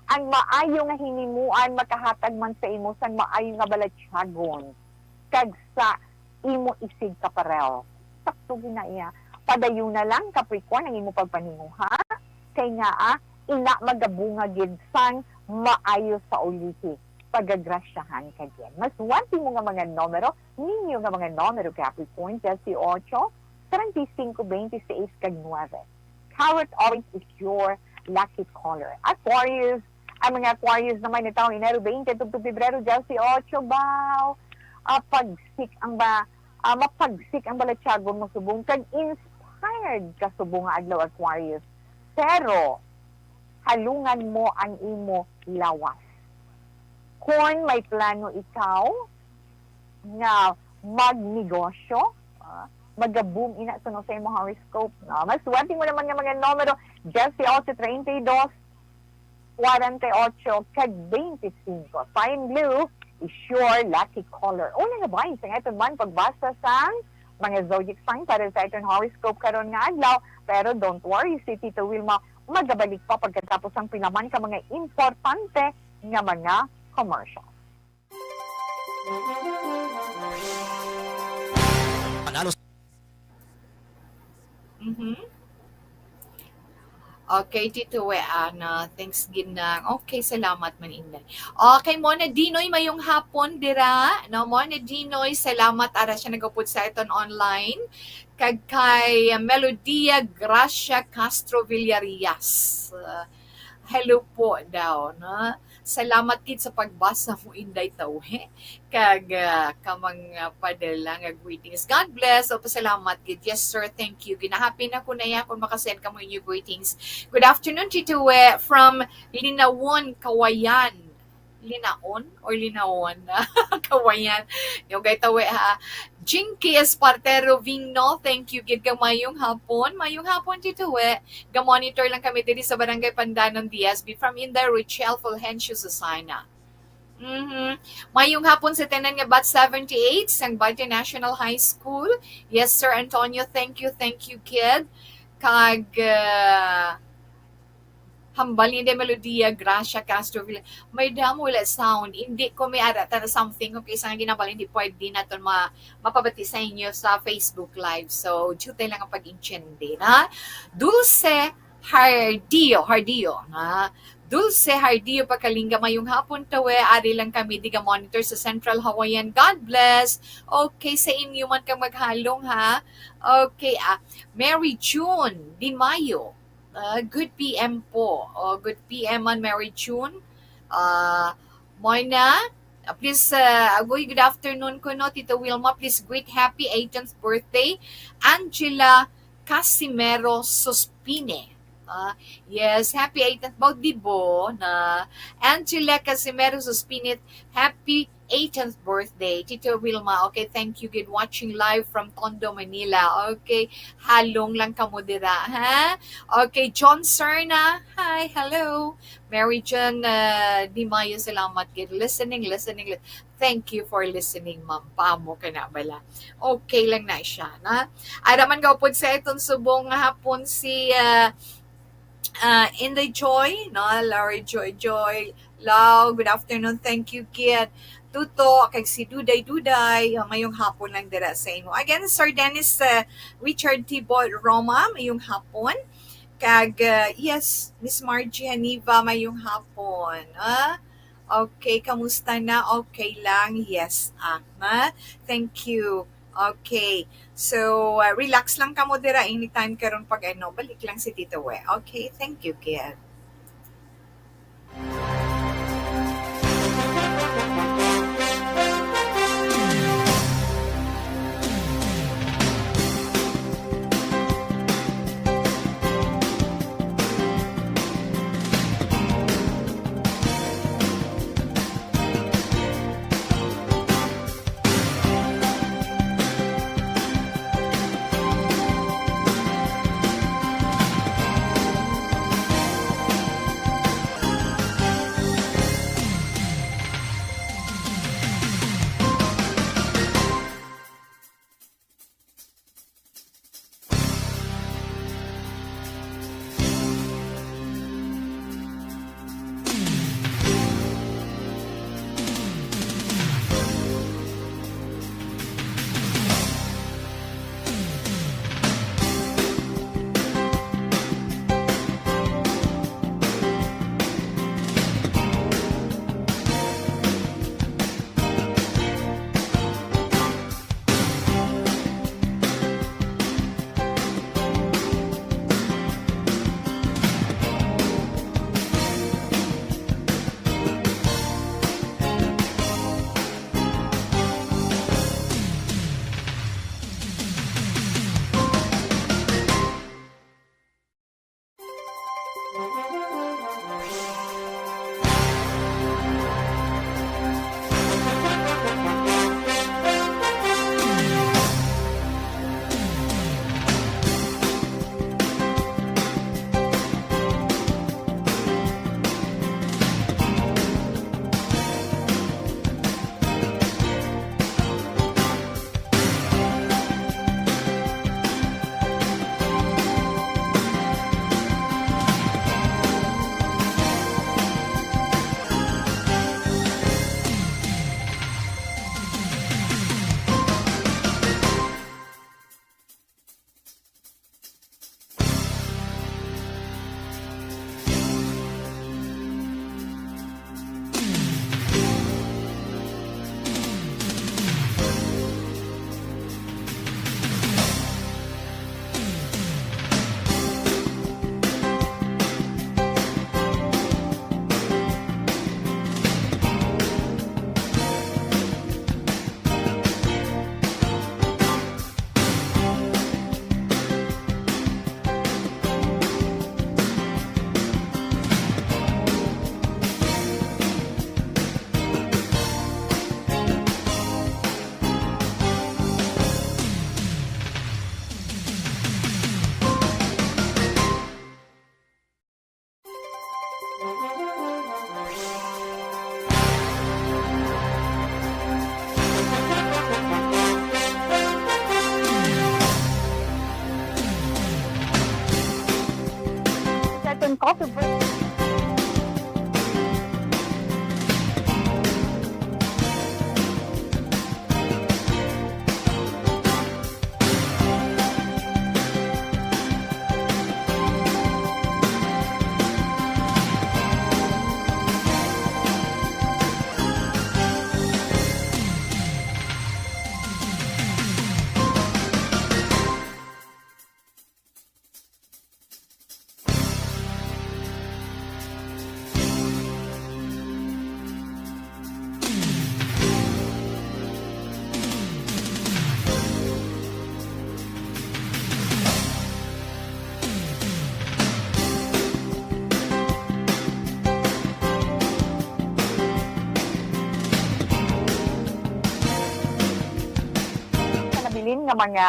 Ang maayo nga hinimuan, makahatag man sa imo, sang maayo nga balatsagon. Kag sa imo isig kaparel. Sakto ginaiya. Padayon na lang, Capricorn, ang imo pagpaninguha. Kay nga, ina magabunga gid sang maayo sa ulihi. Pagagrasyahan ka din. Mas wanti mo nga mga numero, ninyo nga mga numero Capricorn, 18, 35, 26, kag 9. Carrot orange is your lucky color. Aquarius, ang mga Aquarius naman na taong Enero 20, tugtog Pebrero 18, baw, mapagsik ang balatsyagon mo subong, kag inspired ka subong nga adlaw Aquarius. Pero, halungan mo ang imo lawas. Kung may plano ikaw na magnegosyo, mag-boom ina sa imong horoscope. Mas wanting mo naman nga mga numero 18, 32, 48, kag 25. Fine blue is your lucky color. Una nga ba, sa ngayon man pagbasa sa mga zodiac sign para sa itong horoscope karon nga adlaw. Pero don't worry, si Tito Wilma magabalik pa pagkatapos ang pinaman ka mga importante nga mga commercial. Okay, Tito Ana, thanks ginang. Okay, salamat man inday. Okay, Mona Dinoy mayong hapon dira. No, Mona Dinoy, salamat ara siya nagupod sa iton online. Kag kay Melodia Gracia Castro Villarias. Hello po daw, no? Salamat kid sa pagbasa mo inday tawhe. Kag kamang padala nga greetings. God bless. O pasalamat kid. Yes sir, thank you. Ginahappy na ko na ya kung makasend ka mo yung greetings. Good afternoon, Tito from Linawon, Kawayan. Linaon or Linawon? Kawayan. Yung gay tawe ha. Jinky Espartero Vigno, thank you gid ka mayong hapon. Mayong hapon Tito ga-monitor lang kami diri sa Barangay Pandanon DSB from Inday Richel Fulgencio Susana. Mayong hapon sa tenan nga Bat 78 sang Bate National High School. Yes sir Antonio, thank you kid. Kag hambal ni de Melodia Gracia Castro Villa. May damo wala sound. Hindi ko may arata na something. Okay, sa ginabal, hindi pwede natin mapabati sa inyo sa Facebook Live. So, dute lang ang pag-intindi, na. Dulce Hardio, na. Dulce Hardio Pakalinga mayong hapon tawe. Ari lang kami diga monitor sa Central Hawaiian. God bless. Okay, sa inyo man kang maghalong ha. Okay, Mary June Di Mayo. Good PM po. Good PM on Mary June. Moina, please, good afternoon ko no, Tito Wilma. Please greet happy 18th birthday, Angela Casimero Sospine. Yes, happy 18th Baudibo na Angela Casimero Sospine. Happy 18th birthday, Tito Wilma. Okay, thank you. Good watching live from Tondo, Manila. Okay, halong lang kamo dira, ha? Okay, John Serna. Hi, hello. Mary John Di Mayo, salamat. Good listening. Thank you for listening, ma'am. Paamo ka na bala. Okay lang na siya, na? Araman ka po sa itong subong hapon si Inday Joy, no? Larry Joy. Lau, good afternoon. Thank you, kid. Tuto, kag si Duday, mayong hapon lang dira sa inyo. Again, Sir Dennis Richard Tibol Roma, mayong hapon. Kag, yes, Miss Margie Haniva, mayong hapon. Okay, kamusta na? Okay lang. Yes, Akma. Thank you. Okay. So, relax lang ka mo dira. Anytime karon pag balik lang si Tito We. Okay, thank you, kid. Certain coffee break. Nabilin nga mga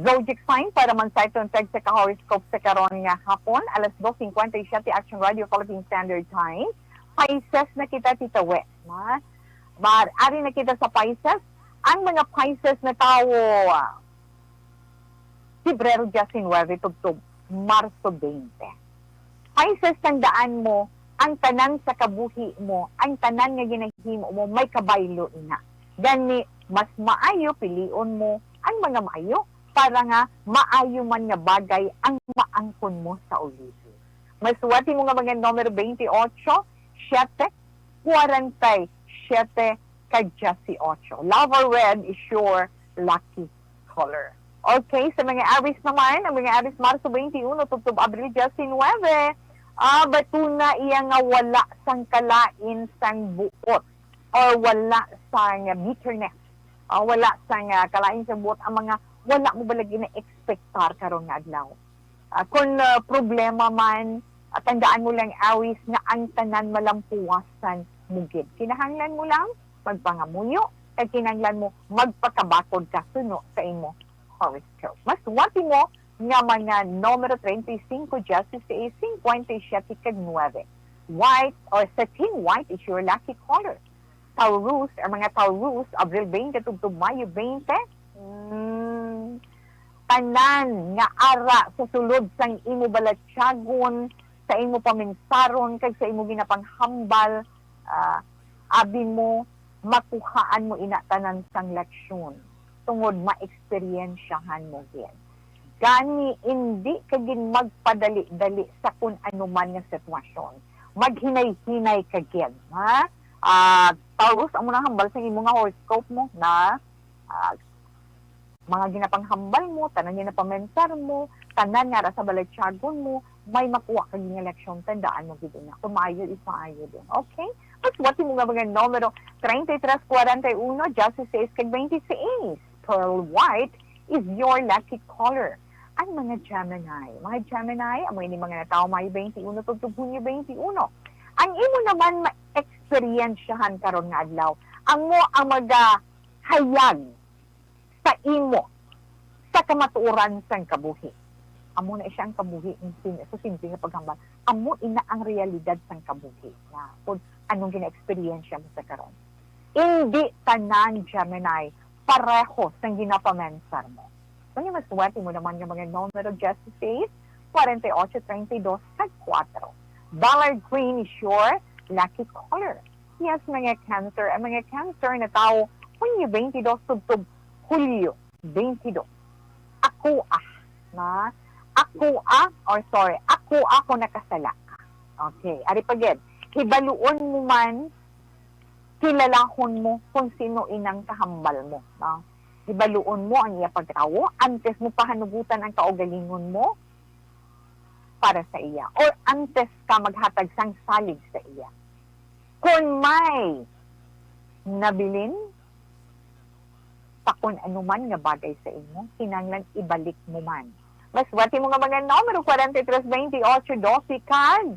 zodiac sign para man sa itong tag sa ka-horoscope sa karon nga hapon, alas 2:57 Action Radio Philippine Standard Time. Pisces na kita, Tita We. Ari na kita sa Pisces. Ang mga Pisces na tao, Pebrero 19 tugtog Marso 20. Pisces, tandaan mo, ang tanan sa kabuhi mo, ang tanan nga ginahimo mo, may kabaylo na. Gani, mas maayo, pilion mo ang mga maayo para nga maayo man nga bagay ang maangkon mo sa ulitin. Maswati mo nga mga numero 28, 7, 47 ka 18. Lava red is your lucky color. Okay, sa mga Aries naman, ang mga Aries Marso 21, tubtob Abril 19, batuna iya nga wala sang kalain sang buot or wala sang bitterness. Wala sang kalain sang buot ang mga wala mo balagi na expectar karon nga adlaw. Kung problema man, tandaan mo lang Aries nga ang tanan malampuwasan mugid. Kinahanglan mo lang magpangamuyo kay kinahanglan mo magpakabakod ka suno sa imo horoscope. Mas wati mo nga mga numero 35, Justice A, 57 kag 9. White or satin white is your lucky color. Taurus, or mga Taurus, Abril 20 tugtog Mayo 20, tanan nga ara sa sulod sang imo balatyagon, sa imo paminsaron, kag sa imo ginapanghambal, abin mo, makuhaan mo ina tanan sang leksyon. Tungod ma-experiensyahan mo din. Gani, hindi ka din magpadali-dali sa kung anuman nga sitwasyon. Maghinay-hinay ka din. Taurus, ang munang hambal sa imo nga horoscope mo na mga ginapanghambal mo, tanan ginapamensar mo, tanan nga sa balatyagon mo, may makuha ka din eleksyon, tandaan mo din na. Kung maayo, isaayo din. Okay? Mas wati mo nga mga numero 33-41, Justice 6 kag 26. Pearl white is your lucky color. Ang mga Gemini. Mga Gemini, amo ini mga tao Mayo 21 tugtog Hunyo 21. Ang imo naman ma-experiensyahan karon nga adlaw. Amo ang magahayag sa imo sa kamatuoran sang kabuhi. Amo na siyang kabuhi sa simple nga paghambal. Amo ina ang realidad sang kabuhi. Na kung anong gina-experience mo sa karon. Hindi tanan Gemini pareho sang ginapamensar mo. Kung yung maswerte mo naman yung mga numero Justice 8, 48, 32, 4. Dollar green is your lucky color. Yes, mga Cancer. Ang mga Cancer na tao, Hunyo 22, tugtog Hulyo 22. Ako nakasala. Okay, ari pagid. Hibaluon mo man, kilalahon mo kung sino inang kahambal mo. No? Ibaluon mo ang iya pagtawo, antes mo pahanugutan ang kaugalingon mo para sa iya. Or antes ka maghatag sang salig sa iya. Kung may nabilin, pa kung anuman nga bagay sa imo, kinanglan ibalik mo man. Mas wati mo nga mga numero 43, 28, 12 card.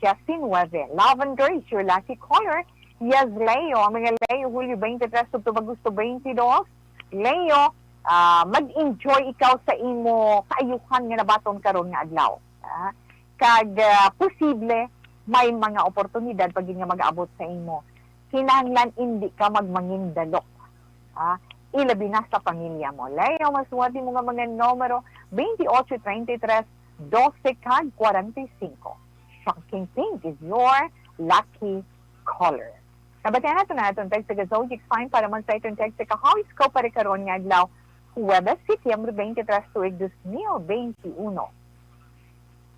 Justin Weve. Lavender is your lucky color. Yes, Leo. Ang mga Leo, Hulyo 23, October, Agosto 22. Leo, mag-enjoy ikaw sa imo kaayuhan nga nabaton karon nga adlaw. Posible, may mga oportunidad pag nga mag-abot sa imo. Kinahanglan hindi ka magmangindalok. Ilabi na sa pamilya mo. Leo, maswati mo nga mga numero 28, 33, 12, 45. Shocking pink is your lucky color. Kabatihan natin text sa zodiac sign para man sa itong text sa horoscope para karon nga adlaw Huwebes, Setyembre 23, tuig 2021.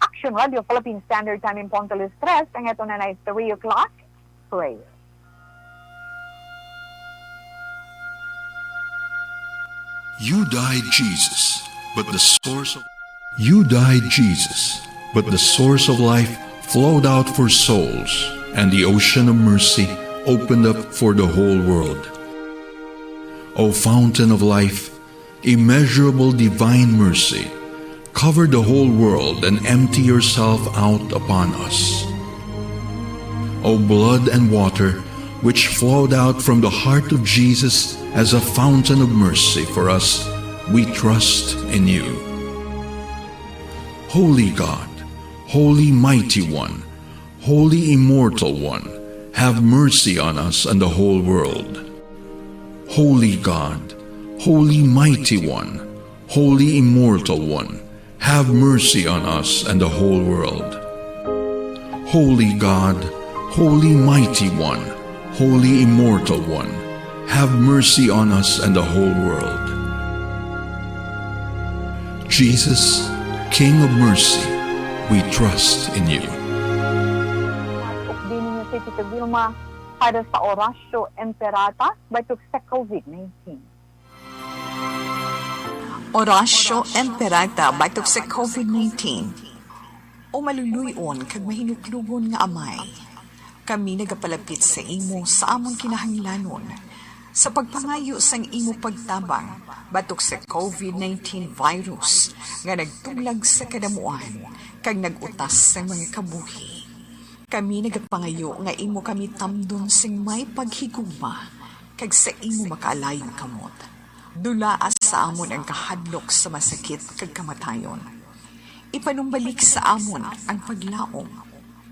Action Radio Philippine Standard Time in Ponto Los Tres, ang ito na 3 o'clock prayer. You died, Jesus, but the source of life flowed out for souls, and the ocean of mercy opened up for the whole world. O fountain of life, immeasurable divine mercy, cover the whole world and empty yourself out upon us. O blood and water, which flowed out from the heart of Jesus as a fountain of mercy for us, we trust in you. Holy God, Holy Mighty One, Holy Immortal One, have mercy on us and the whole world. Holy God, Holy Mighty One, Holy Immortal One, have mercy on us and the whole world. Holy God, Holy Mighty One, Holy Immortal One, have mercy on us and the whole world. Jesus, King of mercy, we trust in you. Tito Vilma, para sa Orasyo Emperata batok sa COVID-19. Orasyo Emperata batok sa COVID-19. O maluluyon kag mahinuklugon nga amay. Kami nagapalapit sa imo sa among kinahanglanon sa pagpangayo sang imo pagtabang batok sa COVID-19 virus nga nagtuglag sa kadamuan kag nagutas sa mga kabuhi. Kami nagapangayo nga imo kami tamdon sing may paghigugma kag sa imo makaalayo kamot. Dulaas sa amon ang kahadlok sa masakit kag kamatayon. Ipanumbalik sa amon ang paglaom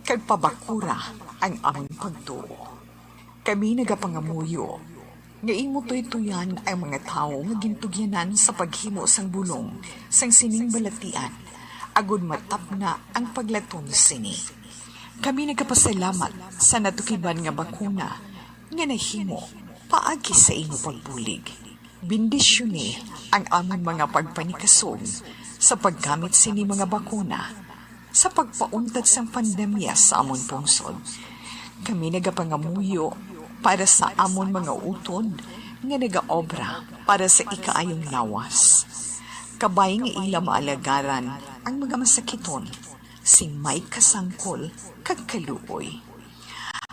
kag pabakura ang amon pagtuo. Kami nagapangamuyo nga imo tuytuyan ang mga tao nga gintugyanan sa paghimo sang bulong sang sining balatian agud matapna ang paglaton sini. Kami nagapasalamat sa natukiban nga bakuna nga nahimo paagi sa imo pagbulig. Bendisyoni ang among mga pagpanikasog sa paggamit sini mga bakuna sa pagpauntad sang pandemya sa amon pungsod. Kami nagapangamuyo para sa amon mga utod nga nagaobra para sa ikaayong lawas. Kabay nga ila maalagaran ang mga masakiton sing may kasangkol kag kaluoy.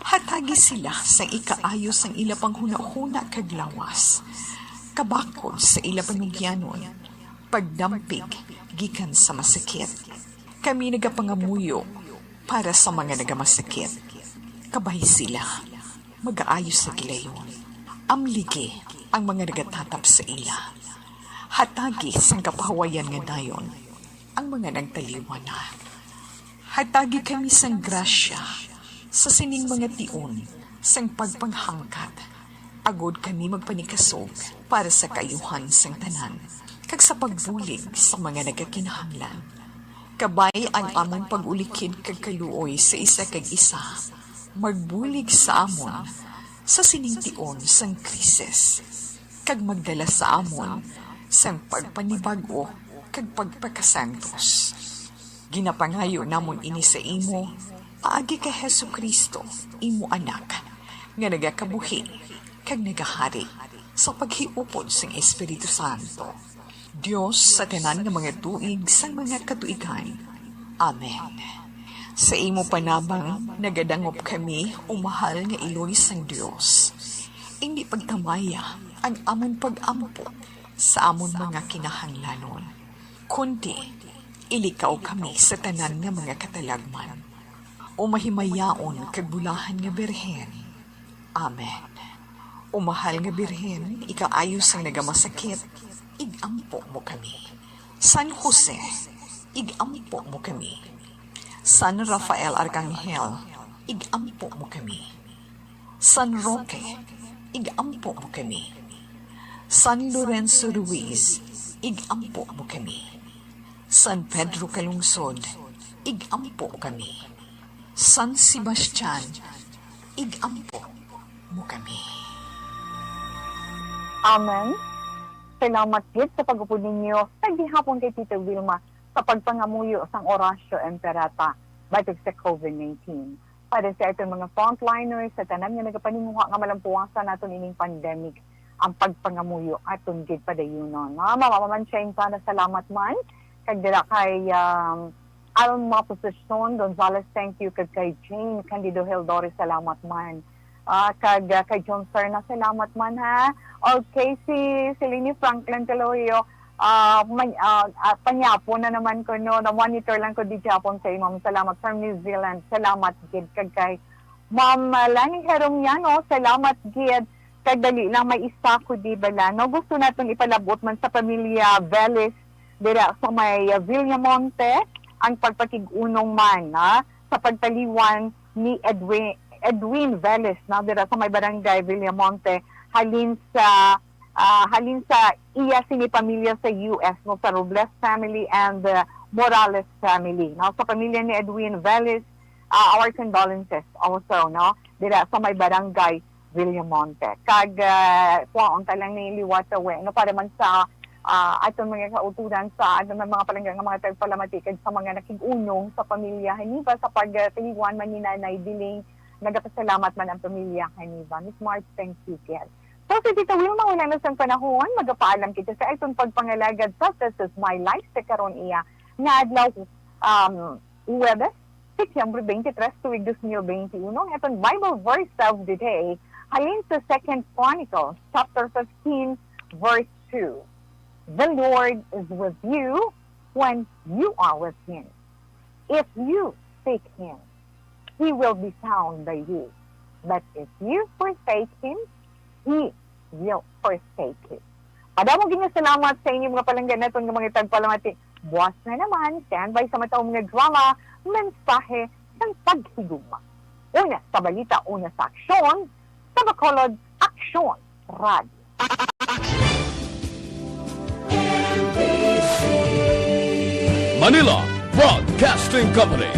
Hatagi sila sa ikaayos ang ila panghuna-huna kag lawas. Kabakod sa ila panugyanon, pagdampig gikan sa masakit. Kami nagapangamuyo para sa mga nagamasakit. Kabay sila, mag-aayos sa gilayon. Amligi ang mga nagatatap sa ila. Hatagi sang kapahawayan nga dayon ang mga nagtaliwa na. Hatagi kami sang grasya sa sining mga tion sang pagpanghangkat. Agod kami magpanikasog para sa kayuhan sang tanan kag sa pagbulig sa mga nagakinahanglan. Kabay ang amon pag-ulikid kag kaluoy sa isa kag isa. Magbulig sa amon sa sining tion sang krisis kag magdala sa amon sang pagpanibag-o kag pagpakasantos. Ginapangayo namon ini sa imo, paagi kay Hesu Kristo, imo anak, nga nagakabuhi, kag nagahari, sa paghiupod sang Espiritu Santo. Diyos sa tanan nga mga tuig sang mga katuigan. Amen. Sa imo panabang, nagadangop kami, umahal nga iloy sang Diyos. Hindi pagtamaya ang amon pag-ampo sa amon mga kinahanglanon. Kundi, ilikaw kami sa tanan nga mga katalagman. O mahimayaon kag bulahan nga birhen. Amen. O mahal nga birhen, ikaayos ang nagamasakit, igampo mo kami. San Jose, igampo mo kami. San Rafael Arcangel, igampo mo kami. San Roque, igampo mo kami. San Lorenzo Ruiz, igampo mo kami. San Pedro Calungsod, igampo kami. San Sebastian, igampo mo kami. Amen. Salamat gid sa pag-upod ninyo sa gihapon kay Tita Wilma sa pagpangamuyo sang Orasyo Emperata batok sa COVID-19. Para sa itong mga frontliners sa tanan nga nagapaninguha nga malampuasan naton ining pandemic ang pagpangamuyo aton gid padayunon. Mamamansyain pa na salamat man kag dira kay aron mga posisyon Gonzales, thank you kag kay Jane Candido Hildori, salamat man. Kag kay John Serna, salamat man ha. Okay, si Celine Franklin Caloyo, panyapon na naman ko no, na-monitor lang ko di Japon sa imam. Salamat from New Zealand, salamat gid kag kay Ma'am Lani Heromyano, salamat gid kag dali lang may isa ko di bala. No, gusto natong ipalabot man sa pamilya Velis dira sa may Villamonte ang pagpakig-unong man sa pagtaliwan ni Edwin Velis na dira sa may barangay Villamonte halin sa iya sini pamilya sa US no, sa Robles family and the Morales family. No, sa pamilya ni Edwin Velis, our condolences also no dira sa may barangay Villamonte. Kag kuwaon talang ni liwatawe no para man sa atong mga kauturan sa atong mga palanggang mga tagpalamatikad sa mga nakig-unong sa pamilya. Hindi ba sa pagtiliwan man ni Nanay Diling nagapasalamat man ang pamilya Haniva. Miss Marge, thank you, Kel. So, si Tita Wilma, wala na sa panahon, magapaalam kita sa itong pagpangalagad sa This is My Life sa karon iya na adlaw Huwebes, Setyembre 23, tuig 2021. Itong Bible verse of the day, halin sa 2 Chronicles, chapter 15, verse 2. The Lord is with you when you are with Him. If you seek Him, He will be found by you. But if you forsake Him, He will forsake you. Padamong ginasalamat sa inyo mga palanggan natin ng mga tagpalamati. Buwas na naman, standby sa mataong mga drama, mensahe ng paghigugma. Una sa balita, una sa aksyon, sa Bacolod Aksyon Radio. Manila Broadcasting Company.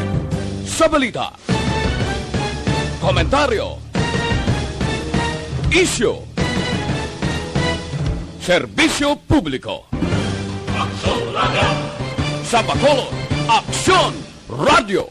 Sa balita, komentaryo, isyu, serbisyo publiko. Sa Bacolod, Aksyon Radio.